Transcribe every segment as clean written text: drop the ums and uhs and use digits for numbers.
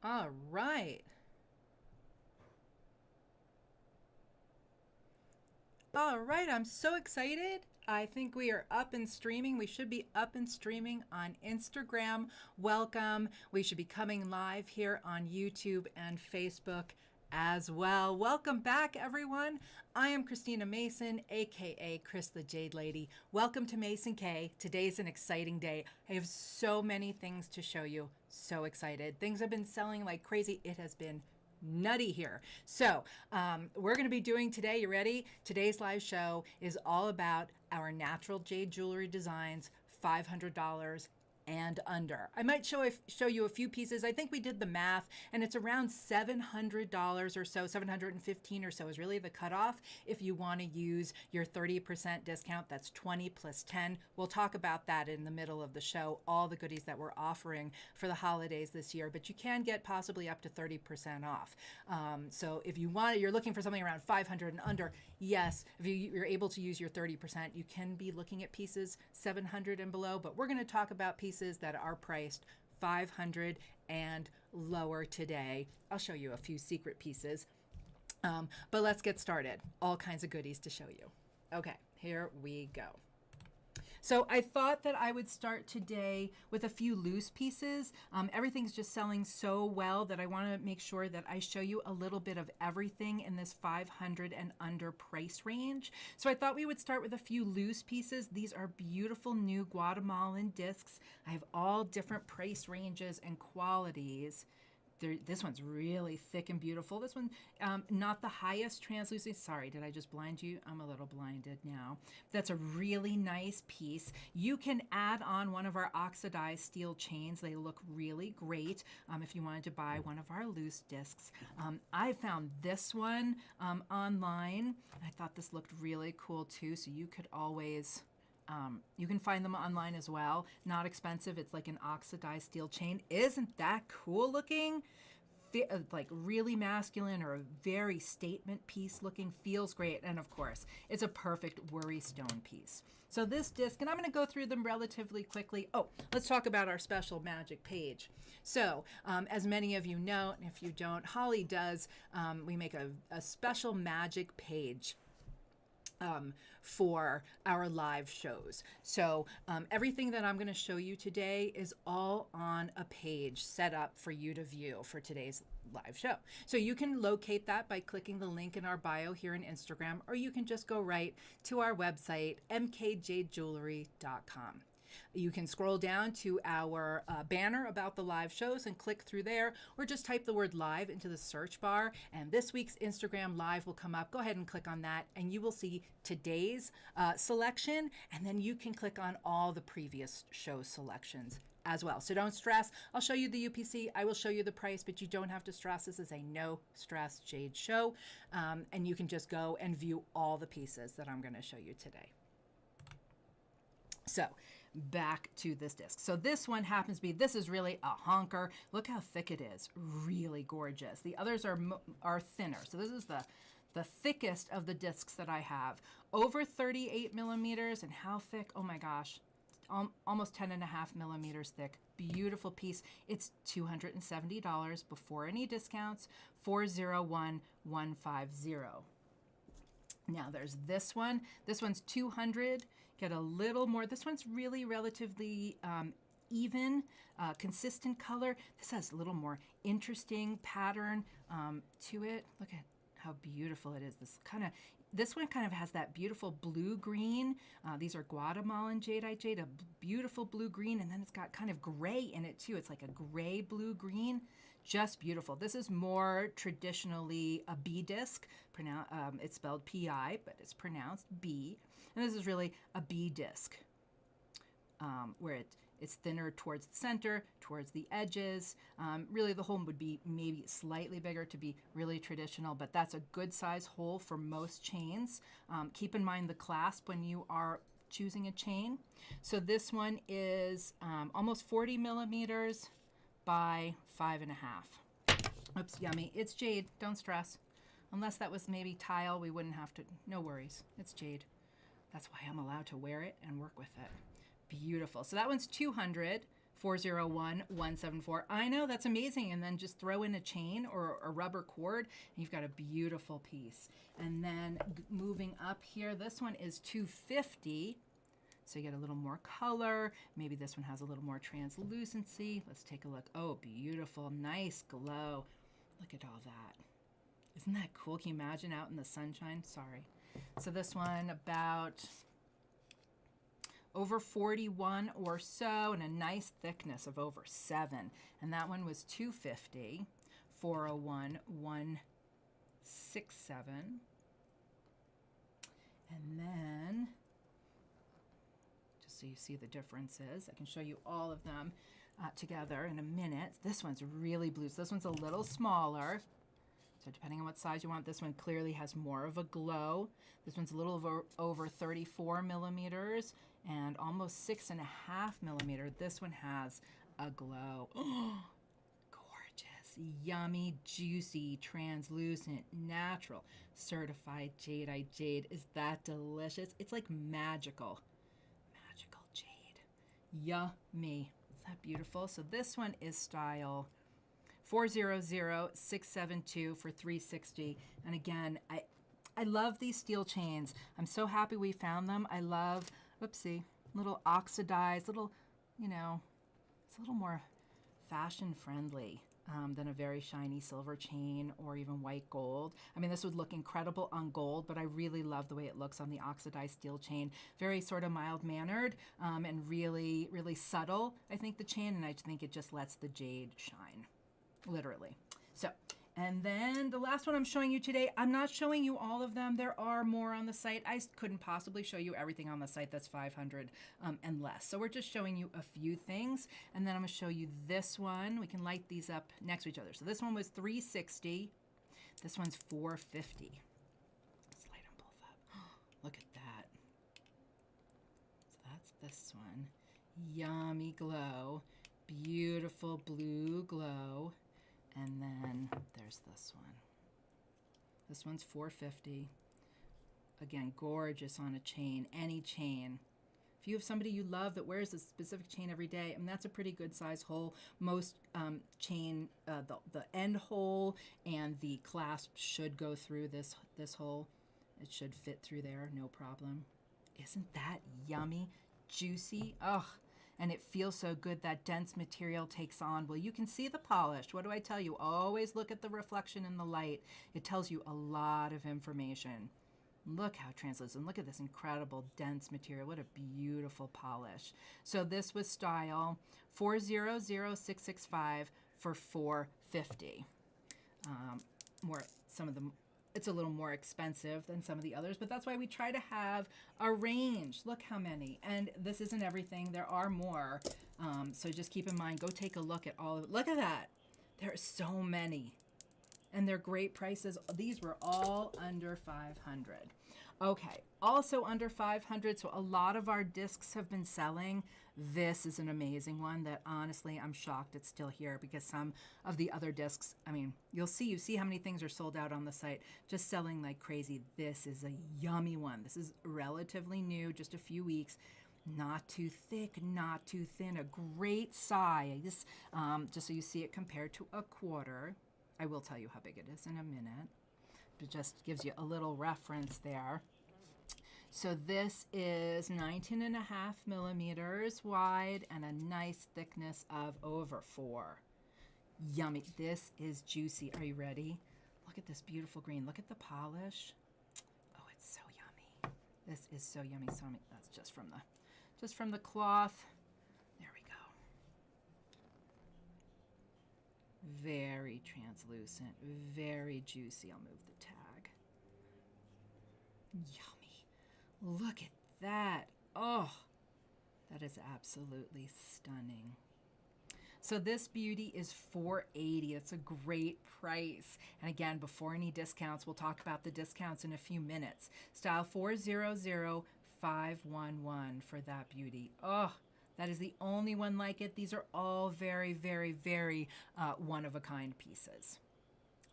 All right. All right, I'm so excited. I think we are up and streaming. We should be up and streaming on Instagram. Welcome. We should be coming live here on YouTube and Facebook as well. Welcome back, everyone. I am Christina Mason, aka Chris the Jade Lady. Welcome to Mason K. Today's an exciting day. I have so many things to show you. So excited. Things have been selling like crazy. It has been nutty here. So we're going to be doing today, you ready? Today's live show is all about our natural jade jewelry designs, $500 and under. I might show you a few pieces. I think we did the math and it's around $700 or so, 715 or so is really the cutoff. If you want to use your 30% discount, that's 20 plus 10. We'll talk about that in the middle of the show, all the goodies that we're offering for the holidays this year, but you can get possibly up to 30% off. So if you want it, you're looking for something around 500 and under, yes, if you're able to use your 30%, you can be looking at pieces 700 and below, but we're going to talk about pieces that are priced 500 and lower today. I'll show you a few secret pieces, but let's get started. All kinds of goodies to show you. Okay, here we go. So I thought that I would start today with a few loose pieces. Everything's just selling so well that I want to make sure that I show you a little bit of everything in this 500 and under price range. So I thought we would start with a few loose pieces. These are beautiful new Guatemalan discs. I have all different price ranges and qualities. This one's really thick and beautiful. This one, not the highest translucency. Sorry, did I just blind you? I'm a little blinded now. That's a really nice piece. You can add on one of our oxidized steel chains. They look really great if you wanted to buy one of our loose discs. I found this one online. I thought this looked really cool too, so you could always... you can find them online as well. Not expensive. It's like an oxidized steel chain. Isn't that cool looking? Like really masculine or a very statement piece looking. Feels great. And of course, it's a perfect worry stone piece. So this disc, and I'm going to go through them relatively quickly. Oh, let's talk about our special magic page. So as many of you know, and if you don't, Holly does, we make a special magic page for our live shows. So everything that I'm going to show you today is all on a page set up for you to view for today's live show. So you can locate that by clicking the link in our bio here in Instagram, or you can just go right to our website, mkjadejewelry.com. You can scroll down to our banner about the live shows and click through there, or just type the word live into the search bar, and this week's Instagram live will come up. Go ahead and click on that, and you will see today's selection, and then you can click on all the previous show selections as well. So don't stress. I'll show you the UPC. I will show you the price, but you don't have to stress. This is a no stress jade show, and you can just go and view all the pieces that I'm going to show you today. So back to this disc. So this one happens to be, this is really a honker. Look how thick it is. Really gorgeous. The others are thinner. So this is the thickest of the discs that I have. Over 38 millimeters. And how thick? Oh my gosh. Almost 10.5 millimeters thick. Beautiful piece. It's $270 before any discounts. 401150. Now there's this one. This one's 200. Get a little more. This one's really relatively even, consistent color. This has a little more interesting pattern to it. Look at how beautiful it is. This one kind of has that beautiful blue green. These are Guatemalan jadeite jade, a beautiful blue green, and then it's got kind of gray in it too. It's like a gray blue green, just beautiful. This is more traditionally a B disc. It's spelled P-I, but it's pronounced B. And this is really a B disc. Where it's thinner towards the center, towards the edges. Really the hole would be maybe slightly bigger to be really traditional, but that's a good size hole for most chains. Keep in mind the clasp when you are choosing a chain. So this one is almost 40 millimeters by 5.5. Oops, yummy. It's jade, don't stress. Unless that was maybe tile, we wouldn't have to, no worries, it's jade. That's why I'm allowed to wear it and work with it. Beautiful. So that one's 200 401-174. I know, that's amazing. And then just throw in a chain or a rubber cord, and you've got a beautiful piece. And then moving up here, this one is $250. So you get a little more color. Maybe this one has a little more translucency. Let's take a look. Oh, beautiful, nice glow. Look at all that. Isn't that cool? Can you imagine out in the sunshine? Sorry. So this one about over 41 or so, and a nice thickness of over 7. And that one was $250. 401-167. And then, just so you see the differences, I can show you all of them together in a minute. This one's really blue. So this one's a little smaller. So depending on what size you want, this one clearly has more of a glow. This one's a little over 34 millimeters and almost 6.5 millimeters. This one has a glow. Oh, gorgeous, yummy, juicy, translucent, natural, certified Jadeite jade. Is that delicious? It's like magical. Magical jade. Yummy. Is that beautiful? So this one is style 400-672 for $360. And again, I love these steel chains. I'm so happy we found them. I love, oopsie, little oxidized, little, you know, it's a little more fashion friendly than a very shiny silver chain or even white gold. I mean, this would look incredible on gold, but I really love the way it looks on the oxidized steel chain. Very sort of mild-mannered and really, really subtle, I think, the chain, and I think it just lets the jade shine. Literally. So, and then the last one I'm showing you today, I'm not showing you all of them. There are more on the site. I couldn't possibly show you everything on the site that's 500 and less. So we're just showing you a few things. And then I'm going to show you this one. We can light these up next to each other. So this one was $360. This one's $450. Let's light them both up. Look at that. So that's this one. Yummy glow. Beautiful blue glow. And then there's this one. This one's $450. Again, gorgeous on a chain, any chain. If you have somebody you love that wears a specific chain every day, I mean, that's a pretty good size hole. Most chain, the end hole and the clasp should go through this hole. It should fit through there, no problem. Isn't that yummy, juicy? Oh. And it feels so good. That dense material takes on. Well, you can see the polish. What do I tell you? Always look at the reflection in the light. It tells you a lot of information. Look how translucent. Look at this incredible dense material. What a beautiful polish. So this was style 400-665 for $450. It's a little more expensive than some of the others, but that's why we try to have a range. Look how many. And this isn't everything. There are more. So just keep in mind, go take a look at all of it. Look at that. There are so many. And they're great prices. These were all under 500. Okay, also under 500. So a lot of our discs have been selling. This is an amazing one that honestly, I'm shocked it's still here because some of the other discs, I mean, you see how many things are sold out on the site, just selling like crazy. This is a yummy one. This is relatively new, just a few weeks. Not too thick, not too thin, a great size. Just so you see it compared to a quarter. I will tell you how big it is in a minute. It just gives you a little reference there. So this is 19.5 millimeters wide and a nice thickness of over 4. Yummy. This is juicy. Are you ready? Look at this beautiful green. Look at the polish. Oh, it's so yummy. This is so yummy. So yummy. That's just from the cloth. There we go. Very translucent, very juicy. I'll move the tag. Yummy. Look at that. Oh, that is absolutely stunning. So this beauty is $480. It's a great price. And again, before any discounts, we'll talk about the discounts in a few minutes. Style 400-511 for that beauty. Oh, that is the only one like it. These are all very, very, very one-of-a-kind pieces.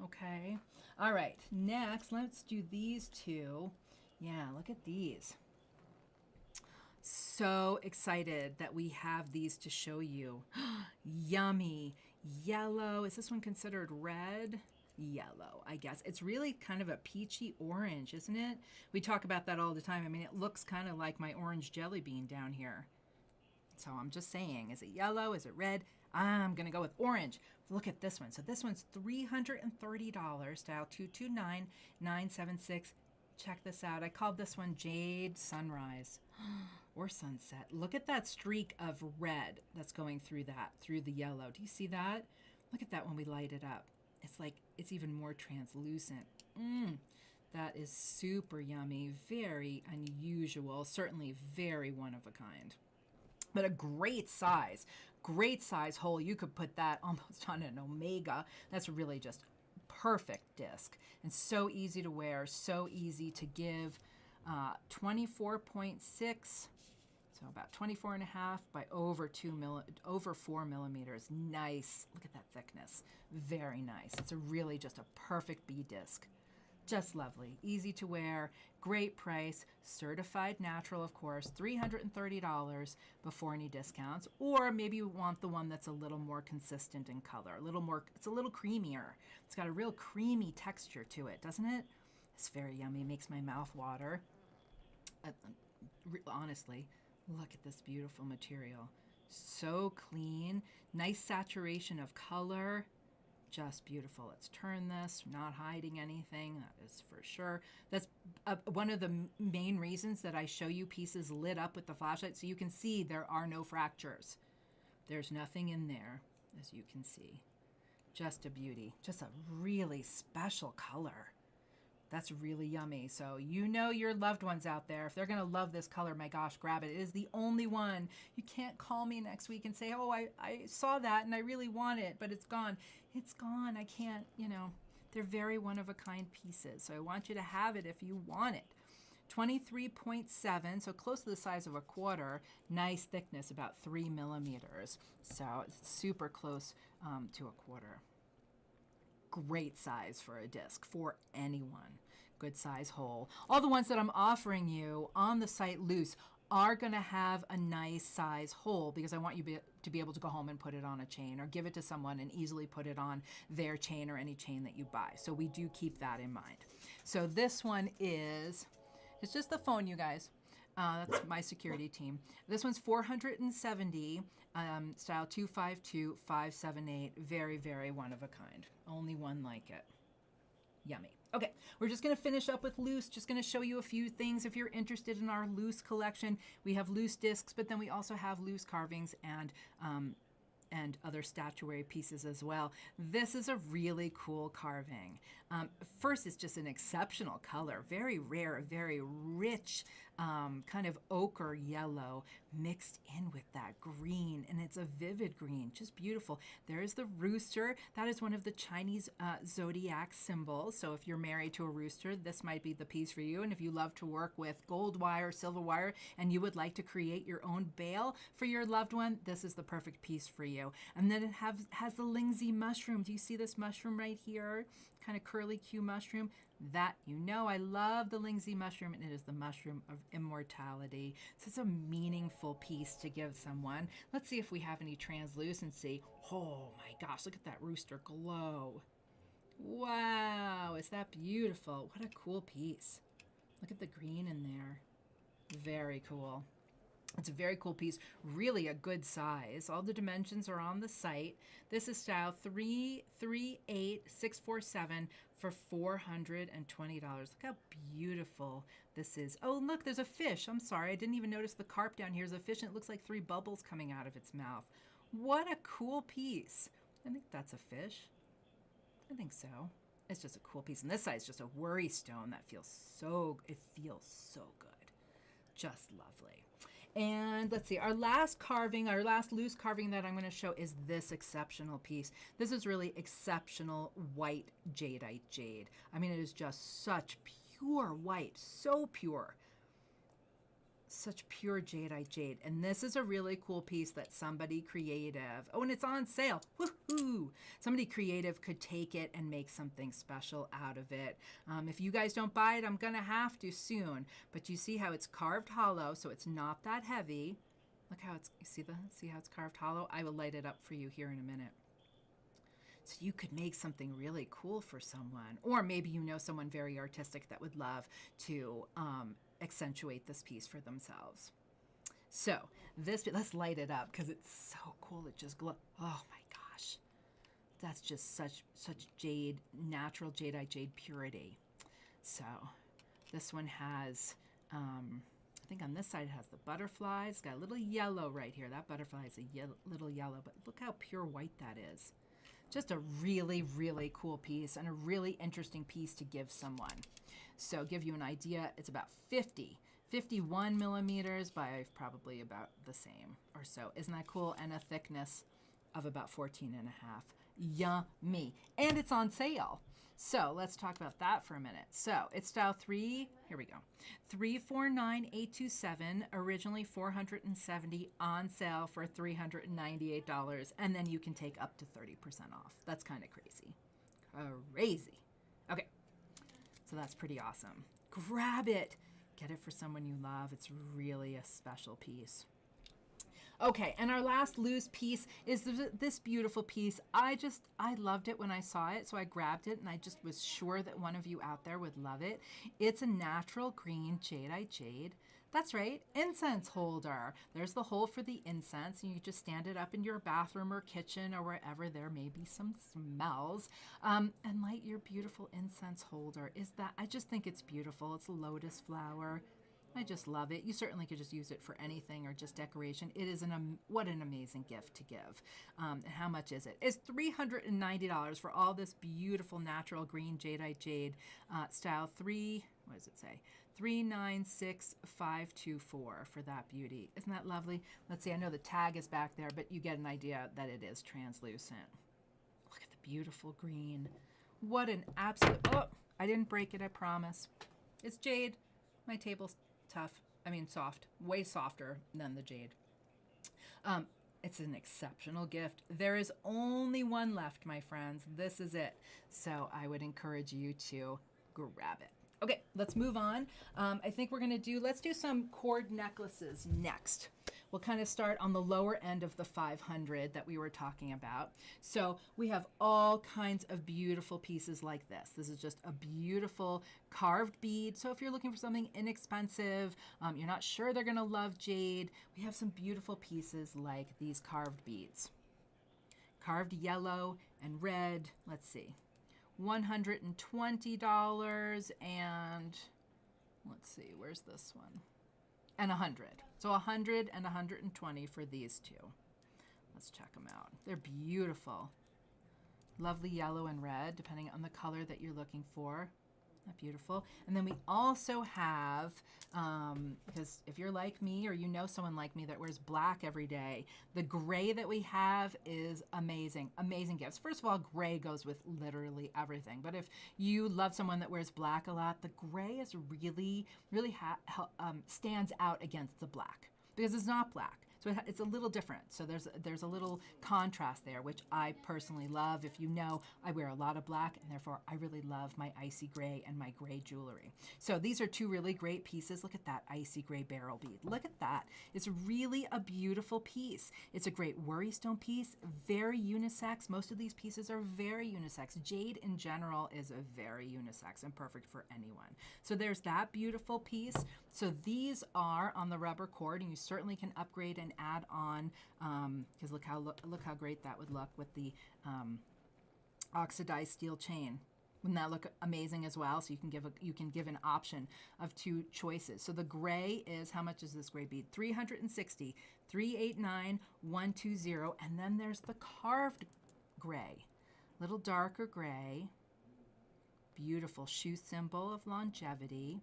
Okay. All right. Next, let's do these two. Yeah, look at these. So excited that we have these to show you. Yummy. Yellow. Is this one considered red? Yellow, I guess. It's really kind of a peachy orange, isn't it? We talk about that all the time. I mean, it looks kind of like my orange jelly bean down here. So I'm just saying, is it yellow? Is it red? I'm going to go with orange. Look at this one. So this one's $330, style 229976. Check this out. I called this one Jade Sunrise or Sunset. Look at that streak of red that's going through the yellow. Do you see that? Look at that when we light it up. It's like, it's even more translucent. That is super yummy. Very unusual. Certainly very one of a kind. But a great size hole. You could put that almost on an omega. That's really just perfect disc, and so easy to wear, so easy to give. 24.6, so about 24 and a half by over 4 millimeters. Nice. Look at that thickness. Very nice. It's really just a perfect bee disc. Just lovely. Easy to wear. Great price. Certified natural, of course. $330 before any discounts. Or maybe you want the one that's a little more consistent in color. It's a little creamier. It's got a real creamy texture to it, doesn't it? It's very yummy. It makes my mouth water. Honestly, look at this beautiful material. So clean. Nice saturation of color. Just beautiful. Let's turn this. Not hiding anything, that is for sure. That's one of the main reasons that I show you pieces lit up with the flashlight, so you can see there are no fractures. There's nothing in there, as you can see. Just a beauty. Just a really special color. That's really yummy. So you know your loved ones out there, if they're going to love this color, my gosh, grab it. It is the only one. You can't call me next week and say, oh, I saw that and I really want it, but it's gone. It's gone. I can't, they're very one-of-a-kind pieces. So I want you to have it if you want it. 23.7, so close to the size of a quarter. Nice thickness, about 3 millimeters. So it's super close to a quarter. Great size for a disc for anyone. Good size hole. All the ones that I'm offering you on the site loose are going to have a nice size hole because I want you to be able to go home and put it on a chain or give it to someone and easily put it on their chain or any chain that you buy. So we do keep that in mind. So this one it's just the phone, you guys. That's my security team. This one's $470, style 252578. Very, very one of a kind. Only one like it. Yummy. Okay, we're just going to finish up with loose. Just going to show you a few things. If you're interested in our loose collection, we have loose discs, but then we also have loose carvings and other statuary pieces as well. This is a really cool carving. First, it's just an exceptional color, very rare, very rich, kind of ochre yellow mixed in with that green, and it's a vivid green, just beautiful. There's the rooster. That is one of the Chinese zodiac symbols. So if you're married to a rooster, this might be the piece for you. And if you love to work with gold wire, silver wire, and you would like to create your own veil for your loved one, this is the perfect piece for you. And then it has the Lingzi mushroom. Do you see this mushroom right here? Kind of curly Q mushroom. That, I love the Lingzi mushroom, and it is the mushroom of immortality. So it's a meaningful piece to give someone. Let's see if we have any translucency. Oh my gosh, look at that rooster glow. Wow, is that beautiful? What a cool piece. Look at the green in there. Very cool. It's a very cool piece, really a good size. All the dimensions are on the site. This is style 338647 for $420. Look how beautiful this is. Oh, look, there's a fish. I'm sorry, I didn't even notice the carp down here. There's a fish, and it looks like 3 bubbles coming out of its mouth. What a cool piece. I think that's a fish. I think so. It's just a cool piece. And this side is just a worry stone that feels so good. Just lovely. And let's see, our last loose carving that I'm going to show is this exceptional piece. This is really exceptional white jadeite jade. I mean, it is just such pure white, so pure. such pure jadeite jade. And this is a really cool piece that somebody creative, oh, and it's on sale. Woohoo! Somebody creative could take it and make something special out of it. If you guys don't buy it, I'm gonna have to soon. But you see how it's carved hollow, so it's not that heavy. Look how it's, see how it's carved hollow? I will light it up for you here in a minute. So you could make something really cool for someone. Or maybe you know someone very artistic that would love to accentuate this piece for themselves. So this, let's light it up because it's so cool. It just glows. Oh my gosh. That's just such jade, natural jadeite jade purity. So this one has, I think on this side it has the butterflies. It's got a little yellow right here. That butterfly is a little yellow, but look how pure white that is. Just a really, really cool piece and a really interesting piece to give someone. So give you an idea, it's about 51 millimeters by probably about the same or so. Isn't that cool? And a thickness of about 14 and a half. Yummy. And it's on sale. So let's talk about that for a minute. So it's style 3, here we go. 349827, originally $470, on sale for $398, and then you can take up to 30% off. That's kind of crazy. Crazy. Okay, so that's pretty awesome. Grab it. Get it for someone you love. It's really a special piece. Okay, and our last loose piece is this beautiful piece. I loved it when I saw it, so I grabbed it, and I just was sure that one of you out there would love it. It's a natural green jadeite jade. That's right, incense holder. There's the hole for the incense, and you just stand it up in your bathroom or kitchen or wherever there may be some smells, and light your beautiful incense holder. I just think it's beautiful. It's a lotus flower. I just love it. You certainly could just use it for anything or just decoration. It is what an amazing gift to give. And how much is it? It's $390 for all this beautiful natural green jadeite jade, style 3. What does it say? 396524 for that beauty. Isn't that lovely? Let's see. I know the tag is back there, but you get an idea that it is translucent. Look at the beautiful green. What an absolute. Oh, I didn't break it. I promise. It's jade. My table's soft, way softer than the jade. It's an exceptional gift. There is only one left, my friends. This is it. So I would encourage you to grab it. Okay, let's move on. I think let's do some cord necklaces next. We'll kind of start on the lower end of the 500 that we were talking about. So we have all kinds of beautiful pieces like this. This is just a beautiful carved bead. So if you're looking for something inexpensive, you're not sure they're gonna love jade, we have some beautiful pieces like these carved beads. Carved yellow and red, let's see, $120, and let's see, where's this one? And 100. So 100 and 120 for these two. Let's check them out. They're beautiful. Lovely yellow and red, depending on the color that you're looking for. Isn't that beautiful? And then we also have, because if you're like me or you know someone like me that wears black every day, the gray that we have is amazing. Amazing gifts. First of all, gray goes with literally everything. But if you love someone that wears black a lot, the gray is really stands out against the black because it's not black. So it's a little different. So there's a little contrast there, which I personally love. If you know, I wear a lot of black, and therefore I really love my icy gray and my gray jewelry. So these are two really great pieces. Look at that icy gray beryl bead. Look at that. It's really a beautiful piece. It's a great worry stone piece, very unisex. Most of these pieces are very unisex. Jade in general is a very unisex and perfect for anyone. So there's that beautiful piece. So these are on the rubber cord, and you certainly can upgrade and add on, because look how great that would look with the oxidized steel chain. Wouldn't that look amazing as well? So you can give an option of two choices. So the gray is, how much is this gray bead? $360, $389, $120, and then there's the carved gray, little darker gray, beautiful shoe symbol of longevity.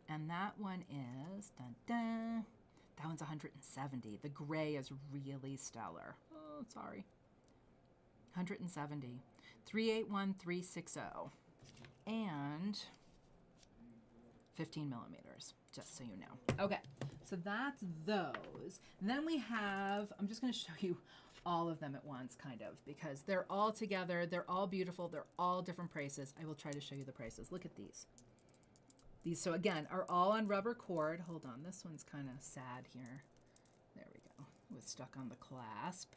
And that one is, dun, dun, that one's 170. The gray is really stellar. Oh, sorry. 170. 381360. And 15 millimeters, just so you know. Okay, So that's those. And then we have, I'm just going to show you all of them at once, kind of, because they're all together. They're all beautiful. They're all different prices. I will try to show you the prices. Look at these. These, so again, are all on rubber cord. Hold on, this one's kind of sad here. There we go. It was stuck on the clasp.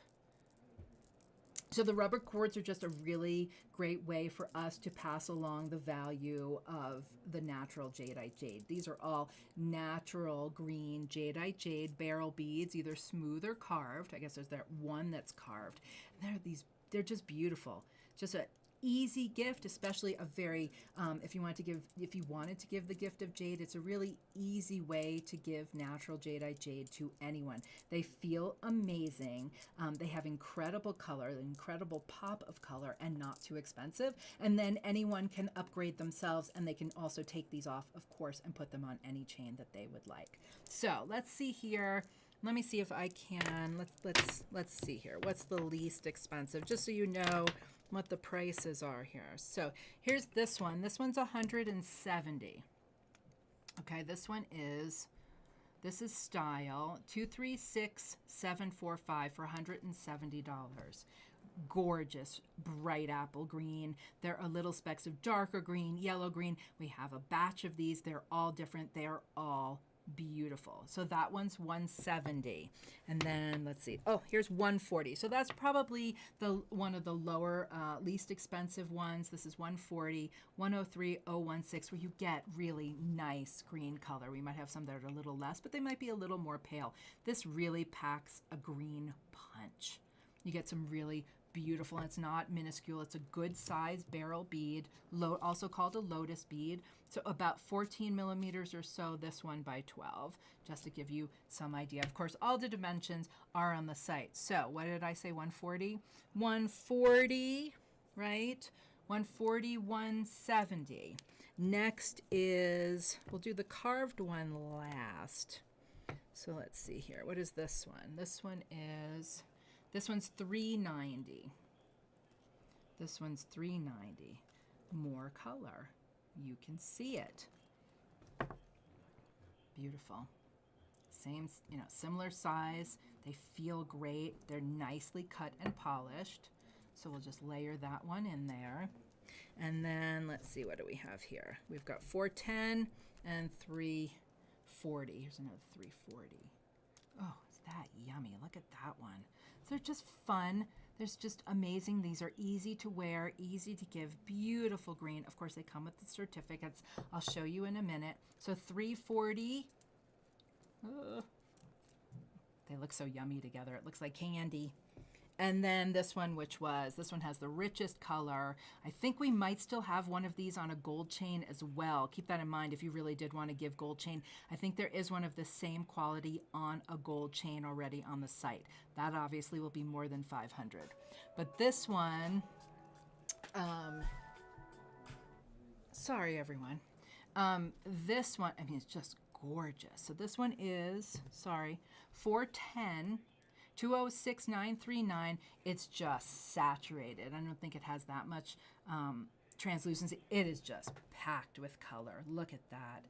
So the rubber cords are just a really great way for us to pass along the value of the natural jadeite jade. These are all natural green jadeite jade barrel beads, either smooth or carved. I guess there's that one that's carved. And they're just beautiful. Just a easy gift, especially a very if you wanted to give the gift of jade, it's a really easy way to give natural jadeite jade to anyone. They feel amazing. They have incredible color, incredible pop of color, and not too expensive. And then anyone can upgrade themselves, and they can also take these off, of course, and put them on any chain that they would like. So let's see here. Let me see if I can. Let's see here. What's the least expensive? Just so you know what the prices are here. So here's this one. This one's 170. Okay, this is style 236745 for $170. Gorgeous bright apple green. There are little specks of darker green, yellow green. We have a batch of these. They're all different. They're all beautiful. So that one's 170. And then let's see. Oh, here's 140. So that's probably one of the lower, least expensive ones. This is 140, 103, 016, where you get really nice green color. We might have some that are a little less, but they might be a little more pale. This really packs a green punch. You get some really beautiful, and it's not minuscule. It's a good size barrel bead, also called a lotus bead. So about 14 millimeters or so, this one by 12, just to give you some idea. Of course, all the dimensions are on the site. So what did I say, 140? 140, right? 140, 170. Next is, we'll do the carved one last. So let's see here. What is this one? This one's $390. This one's $390. More color. You can see it. Beautiful. Same, similar size. They feel great. They're nicely cut and polished. So we'll just layer that one in there. And then let's see, what do we have here? We've got 410 and 340. Here's another 340. Oh, is that yummy? Look at that one. So they're just fun. They're just amazing. These are easy to wear, easy to give, beautiful green. Of course, they come with the certificates. I'll show you in a minute. So 340. They look so yummy together. It looks like candy. And then this one has the richest color. I think we might still have one of these on a gold chain as well. Keep that in mind if you really did want to give gold chain. I think there is one of the same quality on a gold chain already on the site. That obviously will be more than 500. But this one, sorry everyone. This one, it's just gorgeous. So this one is, 410. 206939. It's just saturated. I don't think it has that much translucency. It is just packed with color. Look at that.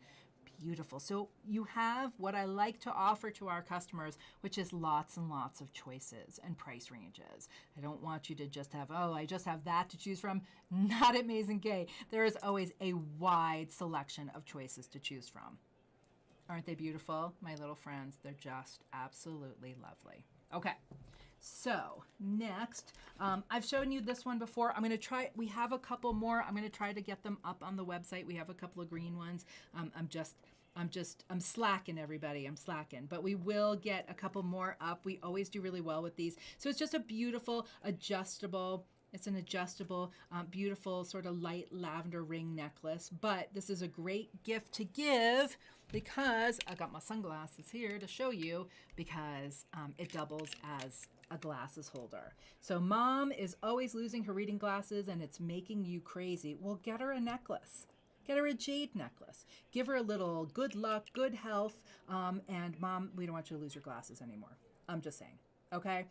Beautiful. So you have what I like to offer to our customers, which is lots and lots of choices and price ranges. I don't want you to just have, I just have that to choose from. Not at Maze & Gay. There is always a wide selection of choices to choose from. Aren't they beautiful, my little friends? They're just absolutely lovely. Okay, so next, I've shown you this one before. I'm going to try, we have a couple more. I'm going to try to get them up on the website. We have a couple of green ones. I'm slacking, everybody. I'm slacking, but we will get a couple more up. We always do really well with these. So it's just a beautiful adjustable. It's an adjustable, beautiful sort of light lavender ring necklace, but this is a great gift to give because I got my sunglasses here to show you because it doubles as a glasses holder. So mom is always losing her reading glasses and it's making you crazy. Well, get her a necklace. Get her a jade necklace. Give her a little good luck, good health, and mom, we don't want you to lose your glasses anymore. I'm just saying. Okay.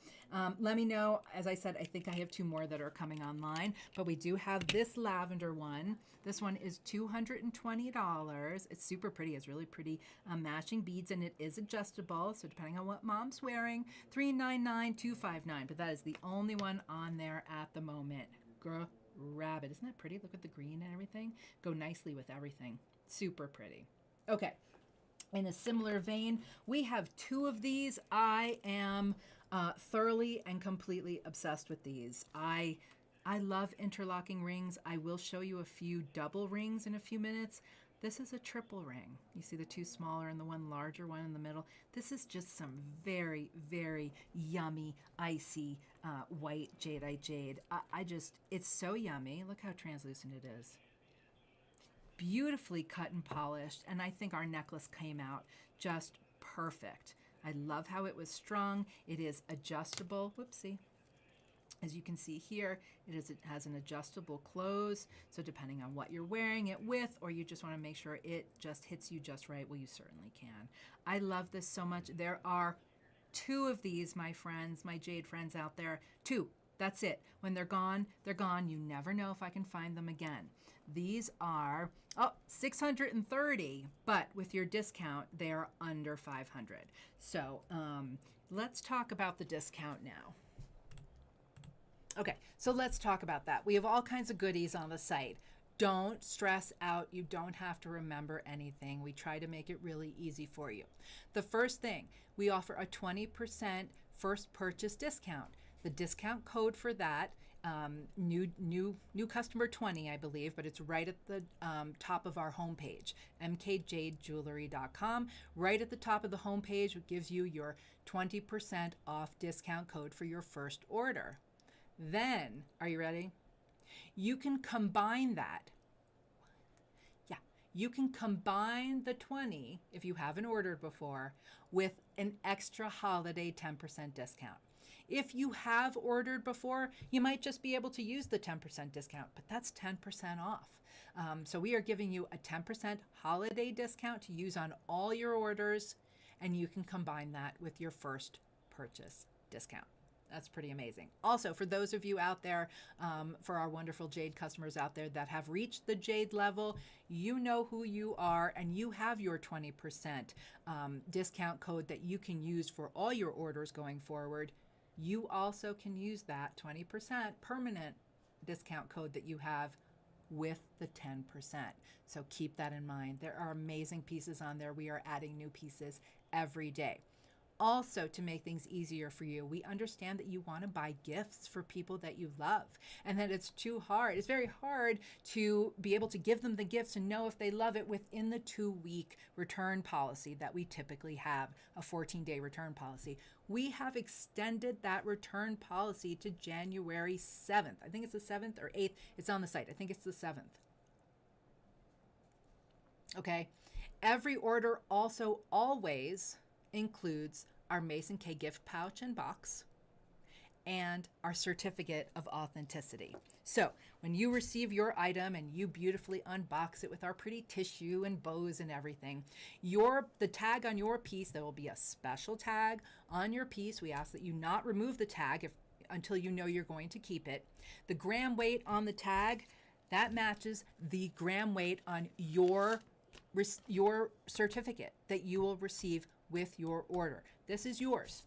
Let me know. As I said, I think I have 2 more that are coming online, but we do have this lavender one. This one is $220. It's super pretty. It's really pretty matching beads, and it is adjustable. So depending on what mom's wearing, $399, $259. But that is the only one on there at the moment. Grab it. Isn't that pretty? Look at the green and everything. Go nicely with everything. Super pretty. Okay. In a similar vein, we have 2 of these. I am thoroughly and completely obsessed with these. I love interlocking rings. I will show you a few double rings in a few minutes. This is a triple ring. You see the 2 smaller and the 1 larger one in the middle. This is just some very, very yummy, icy white jadeite jade. It's so yummy. Look how translucent it is. Beautifully cut and polished, and I think our necklace came out just perfect. I love how it was strung. It is adjustable. Whoopsie. As you can see here, it has an adjustable close. So depending on what you're wearing it with, or you just want to make sure it just hits you just right, well, you certainly can. I love this so much. There are 2 of these, my friends, my jade friends out there. 2. That's it. When they're gone, they're gone. You never know if I can find them again. These are $630, but with your discount, they are under $500. So let's talk about the discount now. Okay, so let's talk about that. We have all kinds of goodies on the site. Don't stress out. You don't have to remember anything. We try to make it really easy for you. The first thing, we offer a 20% first purchase discount. The discount code for that, new customer 20, I believe, but it's right at the top of our homepage, mkjadejewelry.com. Right at the top of the homepage, it gives you your 20% off discount code for your first order. Then, are you ready? You can combine that. Yeah, you can combine the 20, if you haven't ordered before, with an extra holiday 10% discount. If you have ordered before, you might just be able to use the 10% discount, but that's 10% off. So we are giving you a 10% holiday discount to use on all your orders, and you can combine that with your first purchase discount. That's pretty amazing. Also, for those of you out there, for our wonderful Jade customers out there that have reached the Jade level, you know who you are, and you have your 20% discount code that you can use for all your orders going forward. You also can use that 20% permanent discount code that you have with the 10%. So keep that in mind. There are amazing pieces on there. We are adding new pieces every day. Also, to make things easier for you, we understand that you want to buy gifts for people that you love, and that it's too hard. It's very hard to be able to give them the gifts and know if they love it within the 2-week return policy that we typically have, a 14-day return policy. We have extended that return policy to January 7th. I think it's the 7th or 8th. It's on the site. I think it's the 7th. Okay. Every order also always includes our Mason K gift pouch and box and our certificate of authenticity. So when you receive your item and you beautifully unbox it with our pretty tissue and bows and everything, the tag on your piece, there will be a special tag on your piece. We ask that you not remove the tag until you know you're going to keep it. The gram weight on the tag, that matches the gram weight on your certificate that you will receive with your order. This is yours.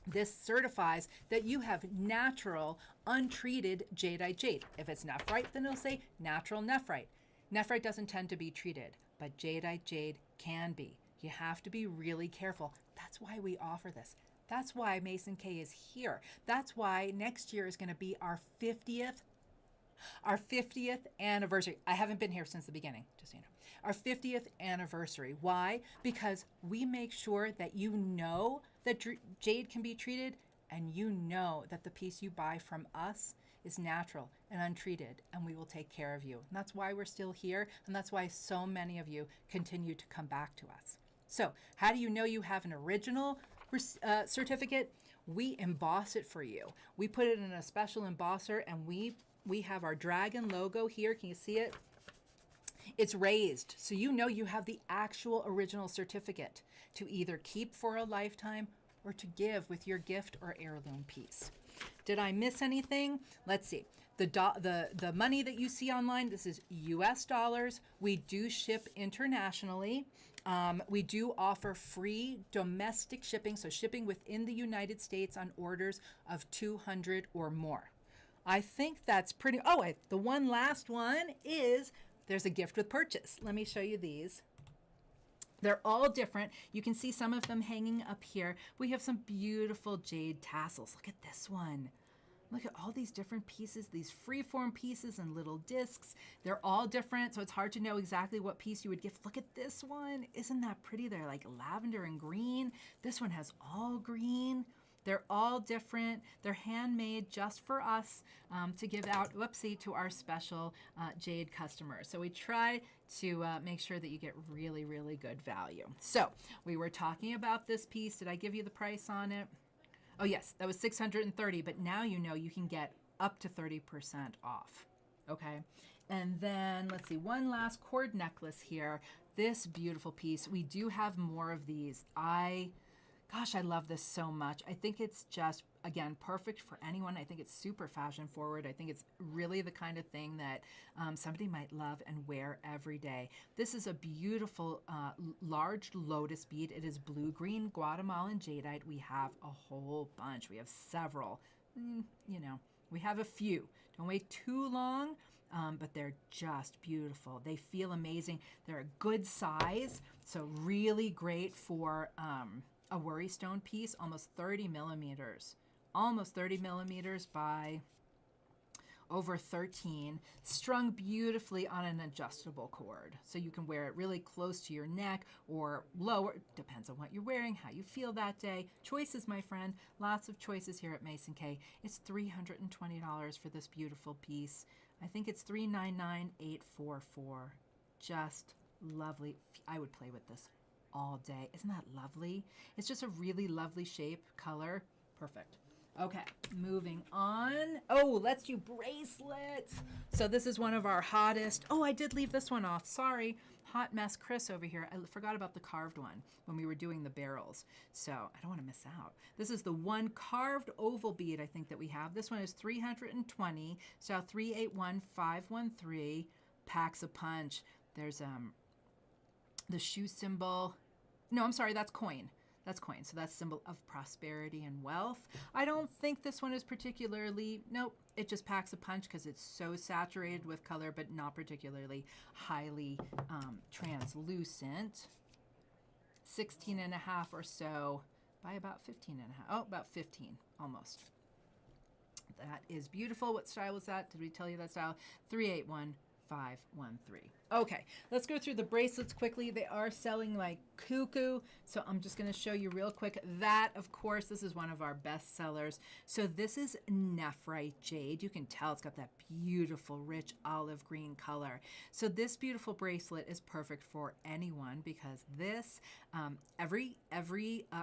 This certifies that you have natural, untreated jadeite jade. If it's nephrite, then it'll say natural nephrite. Nephrite doesn't tend to be treated, but jadeite jade can be. You have to be really careful. That's why we offer this. That's why Mason K is here. That's why next year is going to be our 50th anniversary. I haven't been here since the beginning, just so you know. Our 50th anniversary. Why? Because we make sure that you know that jade can be treated, and you know that the piece you buy from us is natural and untreated, and we will take care of you. And that's why we're still here, and that's why so many of you continue to come back to us. So how do you know you have an original certificate? We emboss it for you. We put it in a special embosser, and we have our dragon logo here. Can you see it? It's raised, so you know you have the actual original certificate to either keep for a lifetime or to give with your gift or heirloom piece. Did I miss anything? Let's see. The money that you see online, this is US dollars. We do ship internationally. We do offer free domestic shipping, so shipping within the United States on orders of 200 or more. I think that's pretty, the one last one is there's a gift with purchase. Let me show you these. They're all different. You can see some of them hanging up here. We have some beautiful jade tassels. Look at this one. Look at all these different pieces, these freeform pieces and little discs. They're all different, so it's hard to know exactly what piece you would gift. Look at this one. Isn't that pretty? They're like lavender and green. This one has all green. They're all different. They're handmade just for us to give out, to our special Jade customers. So we try to make sure that you get really, really good value. So we were talking about this piece. Did I give you the price on it? Oh yes, that was $630, but now you know you can get up to 30% off, okay? And then let's see, one last cord necklace here. This beautiful piece. We do have more of these. Gosh, I love this so much. I think it's just, again, perfect for anyone. I think it's super fashion forward. I think it's really the kind of thing that somebody might love and wear every day. This is a beautiful large lotus bead. It is blue-green Guatemalan jadeite. We have a whole bunch. We have several. We have a few. Don't wait too long, but they're just beautiful. They feel amazing. They're a good size, so really great for a worry stone piece, almost 30 millimeters by over 13, strung beautifully on an adjustable cord. So you can wear it really close to your neck or lower, depends on what you're wearing, how you feel that day. Choices, my friend, lots of choices here at Mason K. It's $320 for this beautiful piece. I think it's $399,844. Just lovely. I would play with this all day. Isn't that lovely? It's just a really lovely shape, color. Perfect. Okay, moving on. Oh, let's do bracelets. So this is one of our hottest. Oh, I did leave this one off. Sorry. Hot mess Chris over here. I forgot about the carved one when we were doing the barrels. So I don't want to miss out. This is the one carved oval bead I think that we have. This one is 320. So 381513 packs a punch. There's the shoe symbol. No, I'm sorry, that's coin. That's coin. So that's symbol of prosperity and wealth. I don't think this one is particularly, nope, it just packs a punch because it's so saturated with color, but not particularly highly translucent. 16 and a half or so by about 15 and a half. Oh, about 15 almost. That is beautiful. What style was that? Did we tell you that style? 381513. Okay, let's go through the bracelets quickly. They are selling like cuckoo, so I'm just going to show you real quick. That, of course, this is one of our best sellers. So this is Nephrite Jade. You can tell it's got that beautiful, rich olive green color. So this beautiful bracelet is perfect for anyone because this, every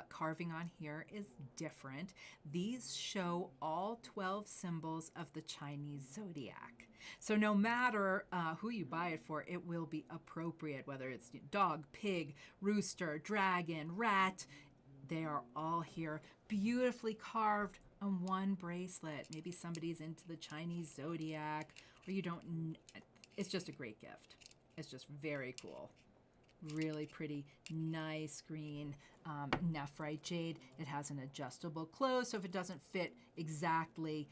carving on here is different. These show all 12 symbols of the Chinese zodiac. So no matter who you buy it for, it will be appropriate, whether it's dog, pig, rooster, dragon, rat. They are all here, beautifully carved on one bracelet. Maybe somebody's into the Chinese zodiac, or you don't. It's just a great gift. It's just very cool. Really pretty, nice green Nephrite jade. It has an adjustable close, so if it doesn't fit exactly,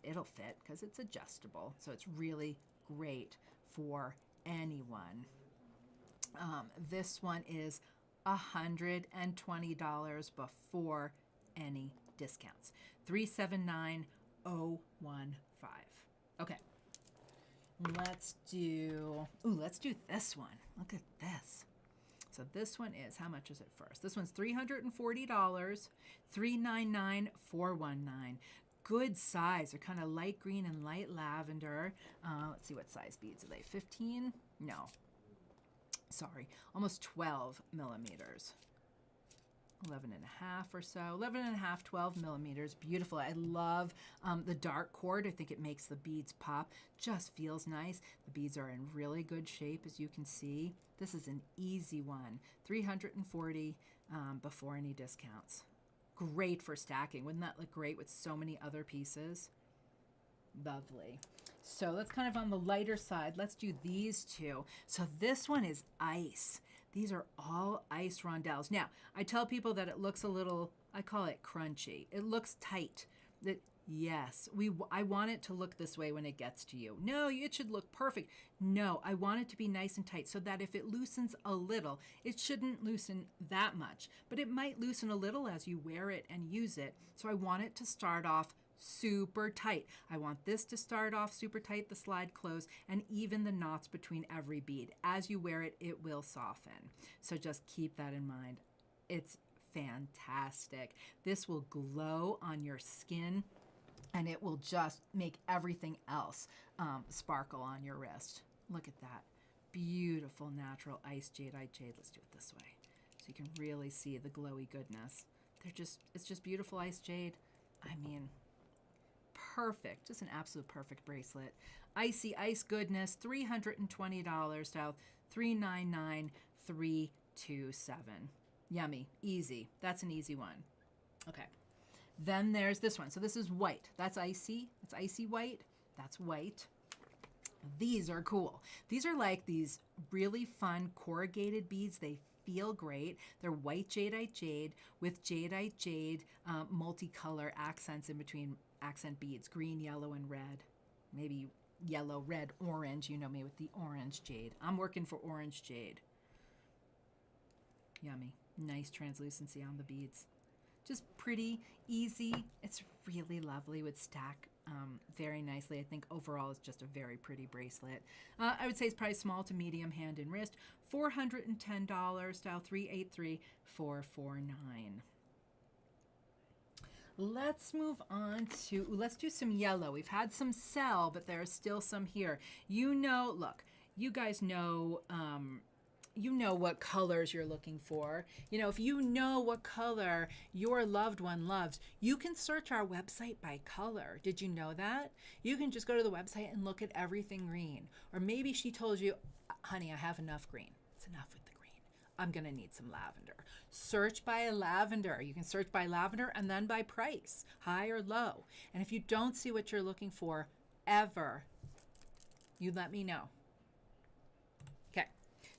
it'll fit because it's adjustable. So it's really great for anyone. This one is $120 before any discounts. $379,015. Okay. Let's do this one. Look at this. So this one is, how much is it first? This one's $340, $399,419. Good size. They're kind of light green and light lavender. Let's see, what size beads are they? 15? No. Sorry, almost 12 millimeters. 11 and a half or so. 11 and a half, 12 millimeters. Beautiful. I love the dark cord. I think it makes the beads pop. Just feels nice. The beads are in really good shape, as you can see. This is an easy one. $340 before any discounts. Great for stacking. Wouldn't that look great with so many other pieces? Lovely. So let's kind of on the lighter side, let's do these two. So this one is ice. These are all ice rondelles. Now, I tell people that it looks a little, I call it crunchy. It looks tight. Yes, I want it to look this way when it gets to you. No, it should look perfect. No, I want it to be nice and tight so that if it loosens a little, it shouldn't loosen that much, but it might loosen a little as you wear it and use it. So I want it to start off super tight. I want this to start off super tight, the slide close, and even the knots between every bead. As you wear it, it will soften. So just keep that in mind. It's fantastic. This will glow on your skin, and it will just make everything else sparkle on your wrist. Look at that. Beautiful natural ice jadeite jade. Let's do it this way so you can really see the glowy goodness. It's just beautiful ice jade. I mean, perfect. Just an absolute perfect bracelet. Icy ice goodness, $320 style, $399, $327. Yummy. Easy. That's an easy one. Okay. Then there's this one. So this is white. That's icy. It's icy white. That's white. These are cool. These are like these really fun corrugated beads. They feel great. They're white jadeite jade with jadeite jade multicolor accents in between accent beads, green, yellow, and red. Maybe yellow, red, orange. You know me with the orange jade. I'm working for orange jade. Yummy. Nice translucency on the beads. Just pretty, easy. It's really lovely. Would stack very nicely. I think overall it's just a very pretty bracelet. I would say it's probably small to medium hand and wrist. $410, style 383, $449. Let's move on to, let's do some yellow. We've had some sell, but there are still some here. You know, look, you guys know, you know what colors you're looking for. You know, if you know what color your loved one loves, you can search our website by color. Did you know that? You can just go to the website and look at everything green. Or maybe she told you, honey, I have enough green. It's enough with the green. I'm gonna need some lavender. Search by lavender. You can search by lavender and then by price, high or low. And if you don't see what you're looking for ever, you let me know.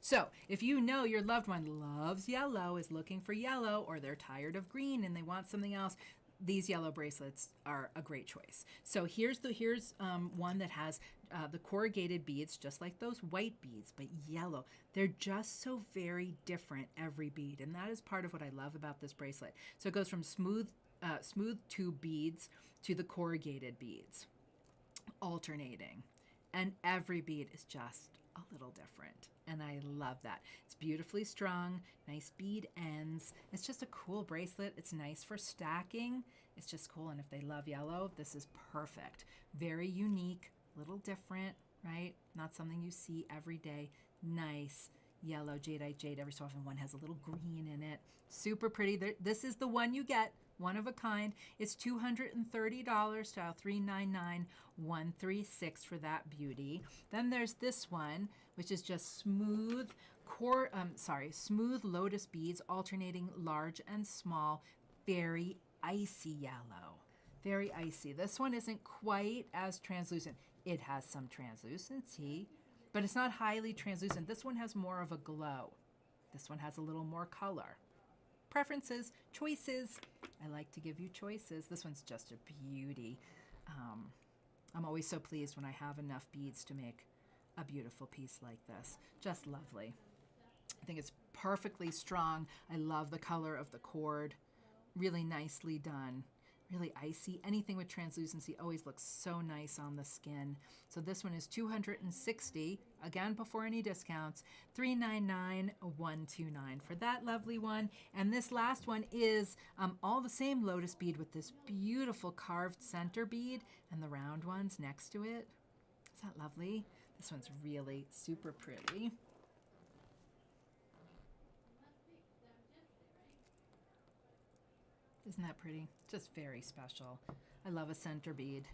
So if you know your loved one loves yellow, is looking for yellow, or they're tired of green and they want something else, these yellow bracelets are a great choice. So here's one that has the corrugated beads, just like those white beads, but yellow. They're just so very different, every bead. And that is part of what I love about this bracelet. So it goes from smooth tube beads to the corrugated beads, alternating. And every bead is just a little different. And I love that. It's beautifully strung, nice bead ends. It's just a cool bracelet. It's nice for stacking. It's just cool. And if they love yellow, this is perfect. Very unique, little different, right? Not something you see every day. Nice yellow jadeite jade. Every so often one has a little green in it. Super pretty. This is the one you get. One of a kind. It's $230, style 399, 136 for that beauty. Then there's this one, which is just smooth lotus beads, alternating large and small, very icy yellow. Very icy. This one isn't quite as translucent. It has some translucency, but it's not highly translucent. This one has more of a glow. This one has a little more color. Preferences, choices. I like to give you choices. This one's just a beauty. I'm always so pleased when I have enough beads to make a beautiful piece like this. Just lovely. I think it's perfectly strong. I love the color of the cord. Really nicely done. Really icy. Anything with translucency always looks so nice on the skin. So this one is $260, again before any discounts, $399, $129 for that lovely one. And this last one is all the same lotus bead with this beautiful carved center bead and the round ones next to it. Is that lovely? This one's really super pretty. Isn't that pretty? Just very special. I love a center bead.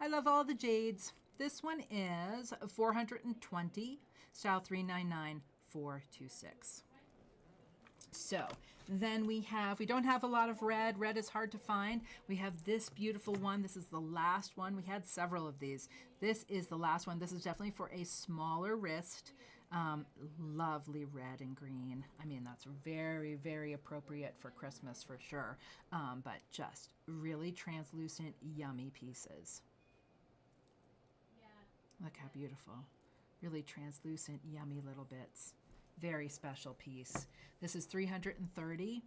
I love all the jades. This one is $420, style 399, 426. So then we don't have a lot of red. Red is hard to find. We have this beautiful one. This is the last one. We had several of these. This is the last one. This is definitely for a smaller wrist. Lovely red and green. I mean, that's very, very appropriate for Christmas for sure. But just really translucent, yummy pieces. Look how beautiful. Really translucent, yummy little bits. Very special piece. This is $330,